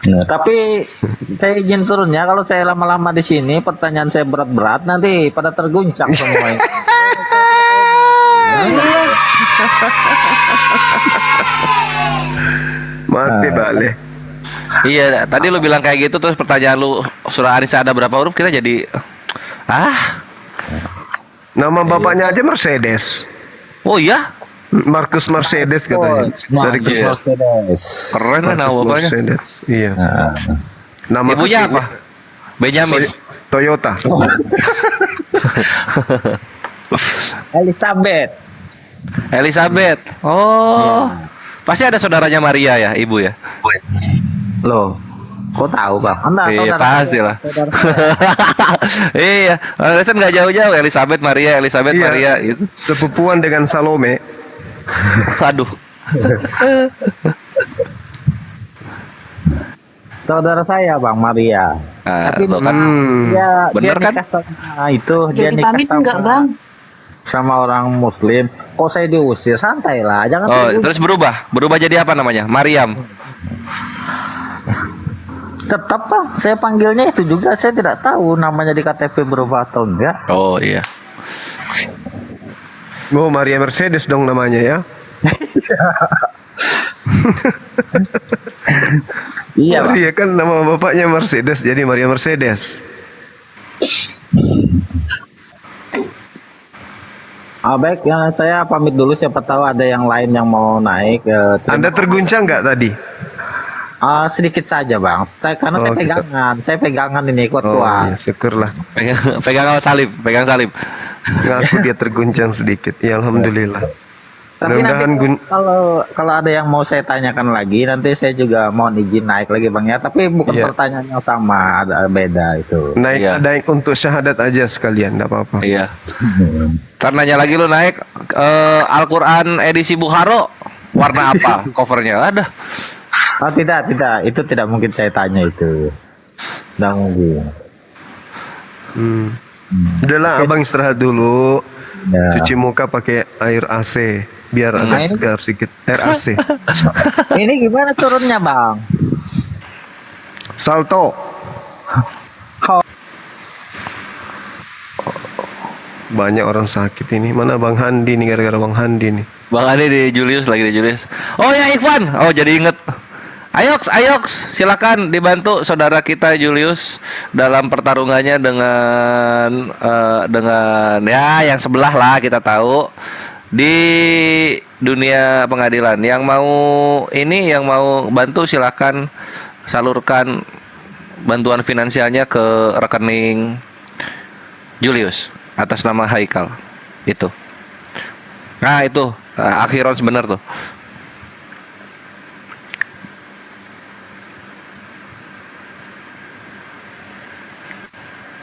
Nah, tapi saya izin turun ya, kalau saya lama-lama di sini pertanyaan saya berat-berat nanti pada terguncang semuanya. Mati balik. Iya, tadi lu bilang kayak gitu terus pertanyaan lu surah An-Nisa ada berapa huruf kita jadi Nama bapaknya aja Mercedes. Oh iya? Marcus Mercedes katanya. Dari Marcus Mercedes. Keren lah nama Marcus bapaknya. Mercedes. Iya. Nama Ibunya ketiga, apa? Benjamin. Toyota. Elizabeth. Oh. Pasti ada saudaranya Maria ya, ibu ya? Loh, kok tahu bang? Anda Iya, saudara pasti saya, lah. saudara Iya, alasan nggak jauh-jauh Elizabeth Maria Iya. itu. Sepupuan dengan Salome. Aduh. saudara saya bang Maria. Tapi tuh kan. dia Bener kan? nikah sama itu, dia Jadi nikah pamit sama enggak bang? sama orang Muslim. Kok saya diusir? Santai lah, jangan. Oh, terus berubah jadi apa namanya? Mariam. Tetap bang, saya panggilnya itu juga. Saya tidak tahu namanya di KTP berubah atau enggak. Oh iya. Oh, Maria Mercedes dong namanya ya. Iya bang. Maria kan nama bapaknya Mercedes, jadi Maria Mercedes. Baik, ya, saya pamit dulu. Siapa tahu ada yang lain yang mau naik. Anda terguncang nggak tadi? Sedikit saja bang. Karena Oh, saya gitu. saya pegangan ini Oh, kuat-kuat. ya, syukurlah. Pegang salib. Ngaku dia terguncang sedikit. Ya, alhamdulillah. Tapi nanti Mudah-mudahan kalau ada yang mau saya tanyakan lagi, nanti saya juga mohon izin naik lagi bang ya. Tapi bukan Iya. pertanyaan yang sama, ada beda itu. naik Iya. naik untuk syahadat aja sekalian, enggak apa-apa. Iya. Ntar nanya lagi lu naik Al-Quran edisi Bukharo warna apa covernya? Ada. Oh tidak, itu tidak mungkin saya tanya itu. Tidak mungkin. Udahlah, abang istirahat dulu. Ya. Cuci muka pakai air AC biar Nah, agak ini- segar sedikit. Air AC. Ini gimana turunnya bang? Salto. Banyak orang sakit ini. Mana Bang Handi nih, gara-gara Bang Handi nih. Bang Andi di Julius. Oh ya Ikhwan. Oh jadi inget. Ayoks, silakan dibantu saudara kita Julius dalam pertarungannya dengan ya yang sebelah lah kita tahu di dunia pengadilan. Yang mau bantu silakan salurkan bantuan finansialnya ke rekening Julius atas nama Haikal itu. Nah itu akhiron sebenar tuh.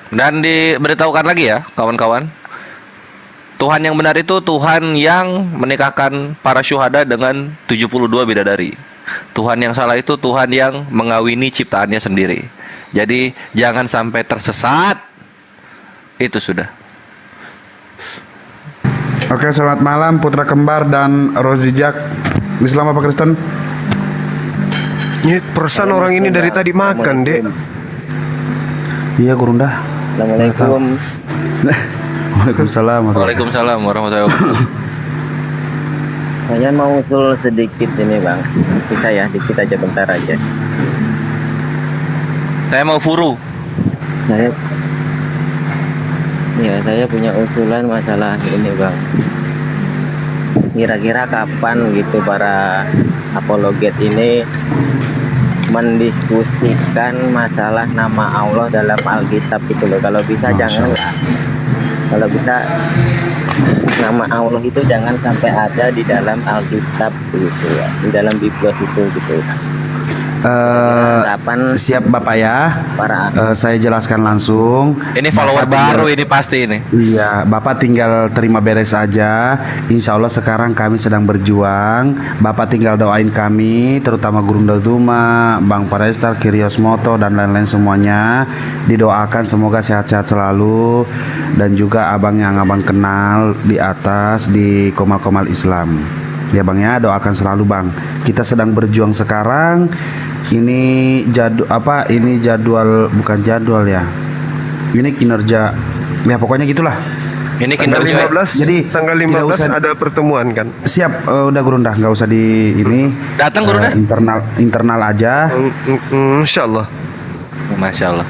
Dan diberitahukan lagi ya kawan-kawan, Tuhan yang benar itu Tuhan yang menikahkan para syuhada dengan 72 bidadari. Tuhan yang salah itu Tuhan yang mengawini ciptaannya sendiri. Jadi jangan sampai tersesat. Itu sudah. Oke, selamat malam Putra Kembar dan Rozi Jack. Islam apa Kristen? Ini perasaan orang ini dari tadi makan, Dek. Iya, Gurunda. Assalamualaikum. Waalaikumsalam. Waalaikumsalam warahmatullahi wabarakatuh. Saya mau usul sedikit ini Bang. Bisa ya, dikit aja, bentar aja. Saya mau furu. Saya punya usulan masalah ini Bang. Kira-kira kapan gitu para apologet ini mendiskusikan masalah nama Allah dalam Alkitab gitu loh. Kalau bisa jangan lah. Kalau bisa nama Allah itu jangan sampai ada di dalam Alkitab gitu ya. Di dalam Biblos itu gitu. Kapan Siap Bapak ya. Saya jelaskan langsung. Ini follower baru ini pasti ini. Iya, Bapak tinggal terima beres aja. Insya Allah sekarang kami sedang berjuang. Bapak tinggal doain kami, terutama Gurunda Duma, Bang Parestar, Kirios Moto dan lain-lain semuanya. Didoakan semoga sehat-sehat selalu. Dan juga abang yang abang kenal di atas di Komal-Komal Islam. Ya Bang ya, doakan selalu Bang. Kita sedang berjuang sekarang. Ini jadwal bukan jadwal ya. Ini kinerja. Ya pokoknya gitulah. Ini Tanggal kinerja. 15, Jadi, tanggal tidak 15 usah- ada pertemuan kan? Siap, udah Gurunda, nggak usah di ini. Datang Gurunda. Internal aja. Insya Allah. Masya Allah.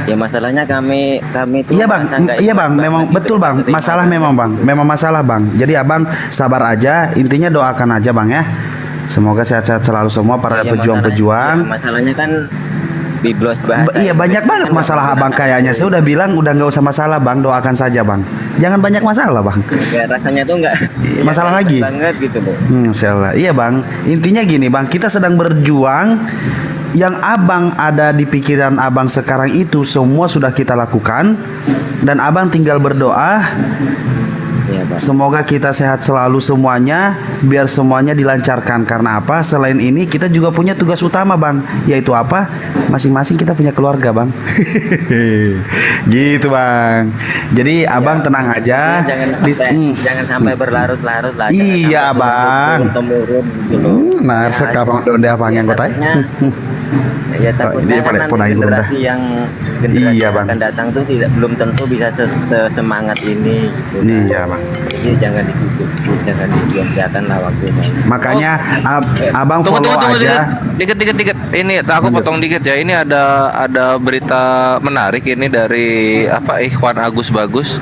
ya masalahnya kami tuh Iya Bang, merasa nggak iya ikut Bang, banget memang gitu, betul Bang. terima Masalah kasih. memang Bang, memang masalah Bang. Jadi abang sabar aja. Intinya doakan aja Bang ya. Semoga sehat-sehat selalu semua para Iya, pejuang-pejuang. masalahnya kan Biblos bahasa Iya banyak banget masalah abang kayaknya. Saya udah bilang udah nggak usah masalah Bang, doakan saja Bang. Jangan banyak masalah Bang. ya, rasanya tuh nggak Masalah lagi? banget gitu loh. Insya Allah. Iya Bang. Intinya gini Bang, kita sedang berjuang. Yang abang ada di pikiran abang sekarang itu semua sudah kita lakukan. Dan abang tinggal berdoa. Iya, Bang. Semoga kita sehat selalu semuanya. Biar semuanya dilancarkan. Karena apa? Selain ini kita juga punya tugas utama Bang. Yaitu apa? Masing-masing kita punya keluarga Bang. Gitu Bang. Jadi abang tenang aja. Jangan sampai berlarut-larut lah. Iya, Bang. Temurun gitu loh. Nah, sekarang donde abang yang kota. Ya takutnya ini kan pada nanti punai dulu dah. generasi yang Iya, Bang. akan datang tuh belum tentu bisa semangat ini gitu. Iya Bang. Jadi jangan ditutup, jangan dibiarkan lah waktunya. Makanya abang follow aja. Dikit. Ini aku potong dikit ya. Ini ada berita menarik ini dari Ikhwan Agus Bagus.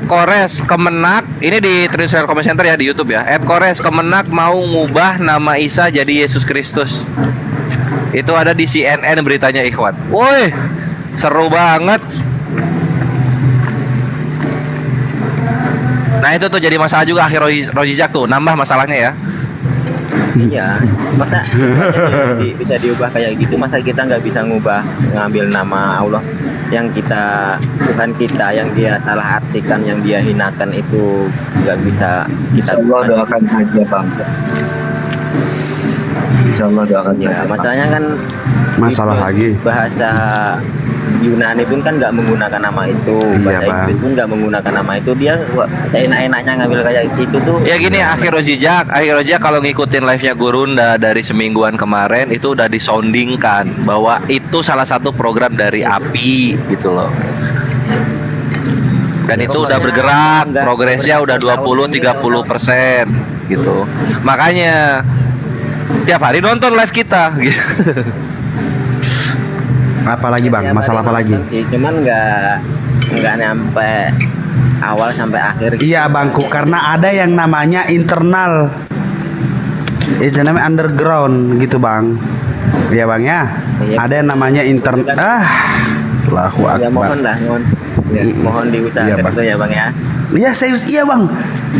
@Kores Kemenak, ini di Trinity Comment Center ya di YouTube ya. @Kores Kemenak mau ngubah nama Isa jadi Yesus Kristus. Itu ada di CNN beritanya Ikhwan. Woi, seru banget. Nah itu tuh jadi masalah juga akhir Rojijak tuh, nambah masalahnya ya. Iya, masa bisa diubah kayak gitu, masa kita nggak bisa ngambil nama Allah yang Tuhan kita yang dia salah artikan, yang dia hinakan itu nggak bisa kita doakan saja Bang. Insyaallah doakan saja. Masalahnya kan Masalah lagi. bahasa Yunani pun kan nggak menggunakan nama itu, bahasa Inggris pun nggak menggunakan nama itu. Dia enak-enaknya ngambil kayak itu tuh. Ya gini, akhir Rojijak kalau ngikutin live-nya Gurunda dari semingguan kemarin itu udah disoundingkan bahwa itu salah satu program dari API gitu loh. Dan itu udah bergerak, progresnya udah 20-30% gitu. Makanya tiap hari nonton live kita. Gitu. Apa lagi bang? Ya, Masalah apa lagi? sih, cuman nggak nyampe awal sampai akhir. Iya bangku, karena ada yang namanya internal, itu namanya underground gitu bang. Iya bang ya. Iya. Ada yang namanya internal. Allahu Ya mohon akbar. lah, mohon diusahakan Iya, Bang. itu ya bang ya. Iya serius, iya bang.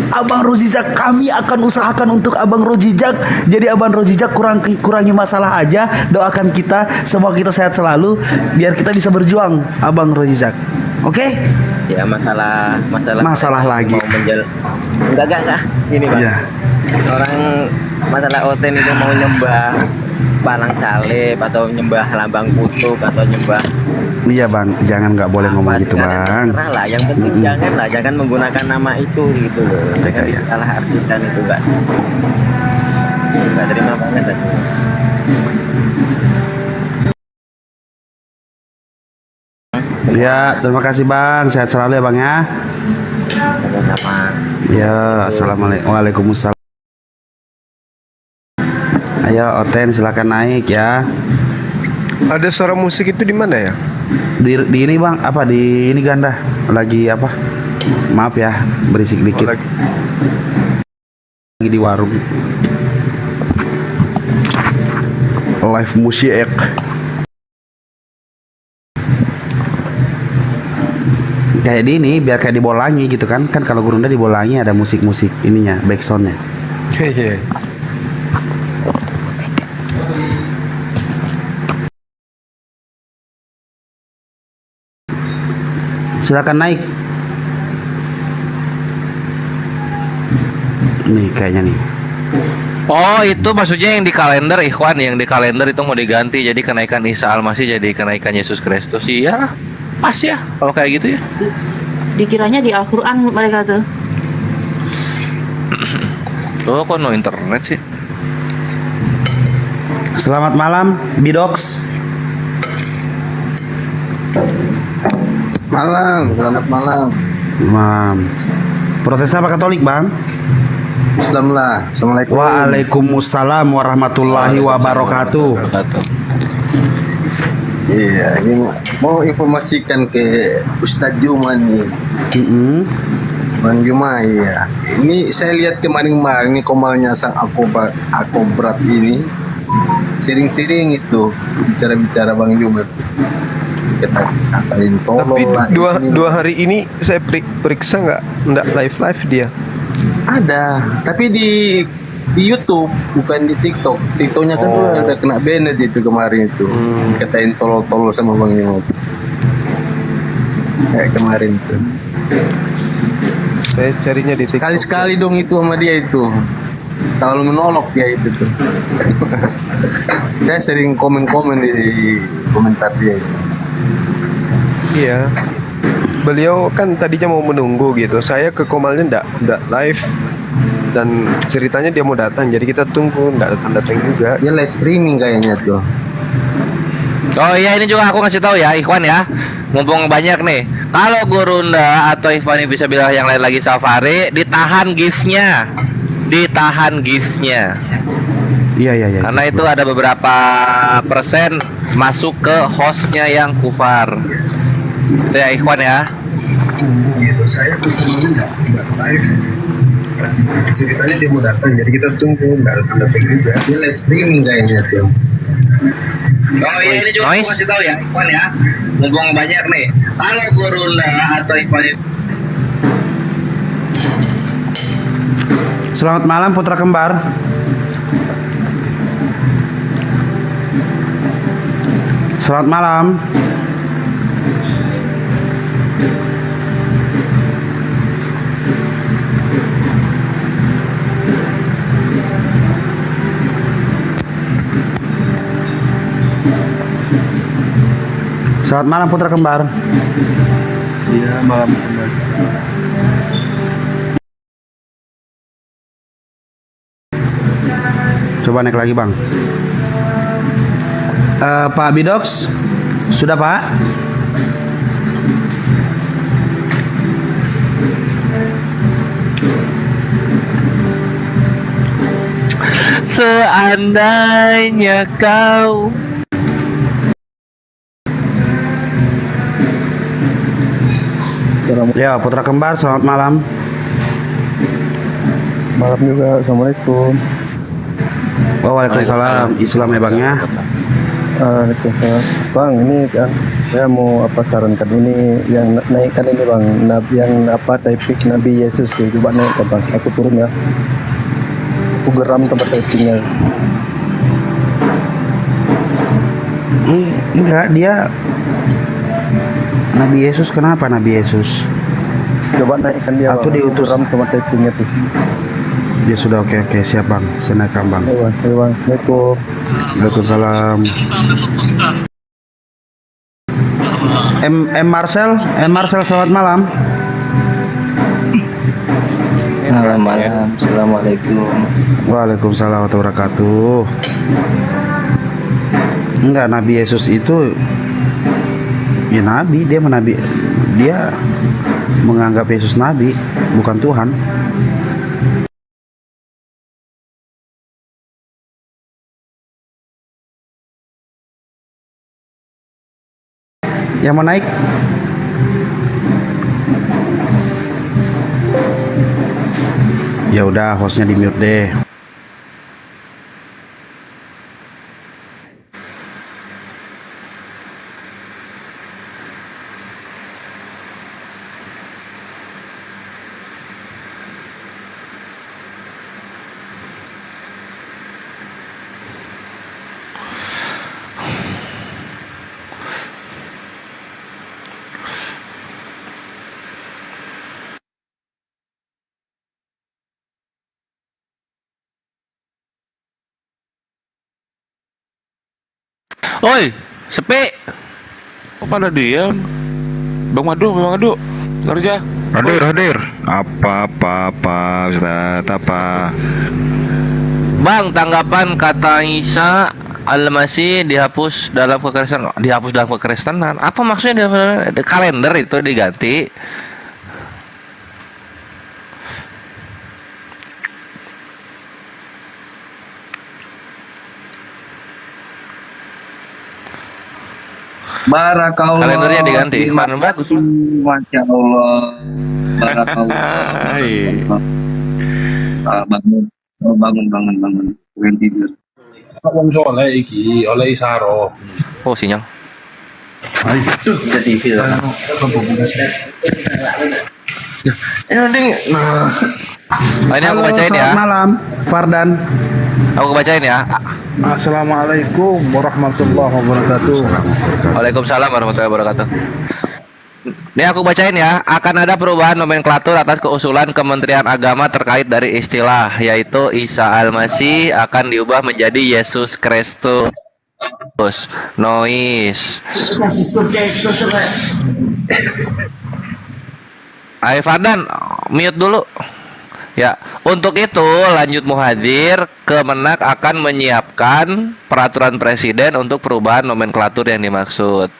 Abang Rozijak, kami akan usahakan untuk Abang Rozijak. Jadi Abang Rozijak kurangi masalah aja. Doakan kita, semoga kita sehat selalu, biar kita bisa berjuang, Abang Rozijak. Oke? Ya Masalah lagi. mau enggak gini bang. Iya. Orang masalah Oten itu mau nyembah palang salib atau nyembah lambang kutub atau nyembah Iya bang, jangan nggak boleh ngomong gitu bang. terserah lah, yang penting jangan menggunakan nama itu gitu loh. Jangan Iya. salah artikan itu enggak terima banget aku. Ya, terima kasih bang. Sehat selalu ya bang ya. Sama-sama. Ya, assalamualaikum. Waalaikumsalam. Ayo Oten silakan naik ya. Ada suara musik itu di mana ya? Di ini bang, apa di ini ganda lagi apa? Maaf ya, berisik dikit. Oh, Lagi di warung. Live musik. Kayak di ini biar kayak dibolangi gitu kan. Kan kalau Gurunda dibolangi ada musik-musik ininya, backsoundnya. Iya. Silakan naik. Nih kayaknya nih. Oh itu maksudnya yang di kalender Ikhwan, yang di kalender itu mau diganti jadi kenaikan Isa Al-Masih jadi kenaikan Yesus Kristus. Iya pas ya kalau kayak gitu ya. Dikiranya di Al-Quran mereka tuh. Tuh kok no internet sih. Selamat malam Bidox. Malam, selamat malam. Mam. Protestan apa Katolik bang? Islam lah. Assalamualaikum. Waalaikumsalam warahmatullahi wabarakatuh. Iya, ini mau informasikan ke Ustadz Juma nih. Bang Juma ya. Ini saya lihat kemarin-kemarin ini komalnya sang akobrat ini sering-sering itu bicara-bicara Bang Juma. Kita katain Tapi tolol lah. dua hari ini saya periksa nggak live dia. Ada, tapi di YouTube bukan di TikTok. TikToknya kan udah kena banned itu kemarin itu. Katain tolol-tolol sama Bang Juma. Kayak kemarin tuh. Saya carinya di TikTok. Sekali-sekali dong itu sama dia itu. Kalau menolak dia itu tuh. Saya sering komen-komen di komentar dia itu. Iya. Beliau kan tadinya mau menunggu gitu. Saya ke Komalnya ndak live dan ceritanya dia mau datang. Jadi kita tunggu, ndak datang juga. Dia live streaming kayaknya tuh. Oh iya ini juga aku ngasih tahu ya Ikhwan ya. Mumpung banyak nih. Kalau Gurunda atau Ikhwan ini bisa bilang yang lain lagi Safari, ditahan gift-nya. Ditahan gift-nya. Iya. Karena itu ada beberapa persen masuk ke hostnya yang kufar. Itu ya Ikhwan ya. Saya ke Komalnya ndak live. Ceritanya dia mau datang. Jadi kita tunggu, ndak datang juga. Dia live streaming kayaknya tuh. Oh iya ini juga aku kasih tahu ya Ikhwan ya. Mumpung banyak nih. Kalau Gurunda atau Ikhwan ini Selamat malam Putra Kembar. Selamat malam. Selamat malam Putra Kembar. Iya, malam kembali. Coba naik lagi bang. Pak Bidox, sudah Pak? seandainya kau. Ya, putra kembar, selamat malam. Malam juga, assalamualaikum. Waalaikumsalam. Islam ya bang ya. Waalaikumsalam. Bang, ini kan saya mau sarankan ini yang naikkan ini bang, yang typing Nabi Yesus tuh, coba naikkan bang. Aku turun ya. Aku geram tempat typingnya. Enggak, dia Nabi Yesus. Kenapa Nabi Yesus? Coba naikkan dia. Aku bang. diutus Geram sama typingnya tuh. Ya sudah, oke siap bang. Saya naikkan bang. Ayo bang, assalamualaikum. Waalaikumsalam. M Marcel selamat malam. Selamat malam. Assalamualaikum. Waalaikumsalam warahmatullahi wabarakatuh. Enggak, Nabi Yesus itu ya nabi, dia menganggap Yesus nabi, bukan Tuhan. Yang mau naik? Ya udah, hostnya di mute deh. Oi, sepi. Kok pada diam? Bang Madu kerja. Hadir. Apa, Ustaz, apa? Bang, tanggapan kata Isa Al-Masih dihapus dalam kekristenan. Apa maksudnya kalender itu diganti? Barakallah. Kalendernya diganti. Masya Allah. Barakallah. Bangun. Bukan tidur. Wong soleh iki oleh isaro. Oh, sinyal. Udah TV lah. Ini aku bacain ya. Selamat malam, Fardan. Aku bacain ya. Assalamualaikum warahmatullahi wabarakatuh. Waalaikumsalam warahmatullahi wabarakatuh. Ini aku bacain ya. Akan ada perubahan nomenklatur atas keusulan Kementerian Agama terkait dari istilah, yaitu Isa Al-Masih akan diubah menjadi Yesus Kristus. Noise. Ayo Fardan, mute dulu. Ya, untuk itu lanjut muhadir, Kemenak akan menyiapkan peraturan presiden untuk perubahan nomenklatur yang dimaksud.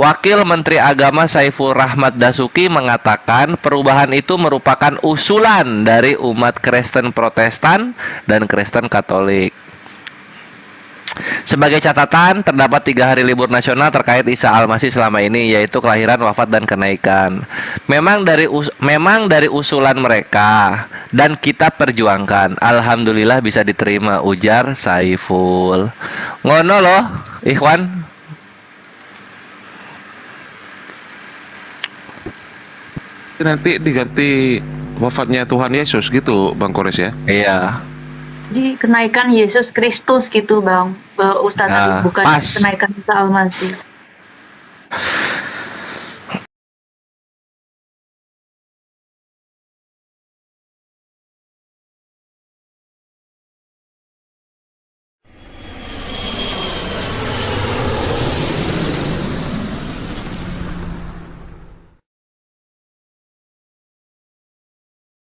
Wakil Menteri Agama Saiful Rahmat Dasuki mengatakan perubahan itu merupakan usulan dari umat Kristen Protestan dan Kristen Katolik. Sebagai catatan, terdapat 3 hari libur nasional terkait Isa Al-Masih selama ini, yaitu kelahiran, wafat, dan kenaikan. Memang dari usulan mereka dan kita perjuangkan. Alhamdulillah bisa diterima, ujar Saiful. Ngono loh, Ikhwan. Nanti diganti wafatnya Tuhan Yesus gitu, Bang Kores ya? Iya. Jadi kenaikan Yesus Kristus gitu bang, Ustadz, Nah, bukan pas. kenaikan Isa Al-Masih.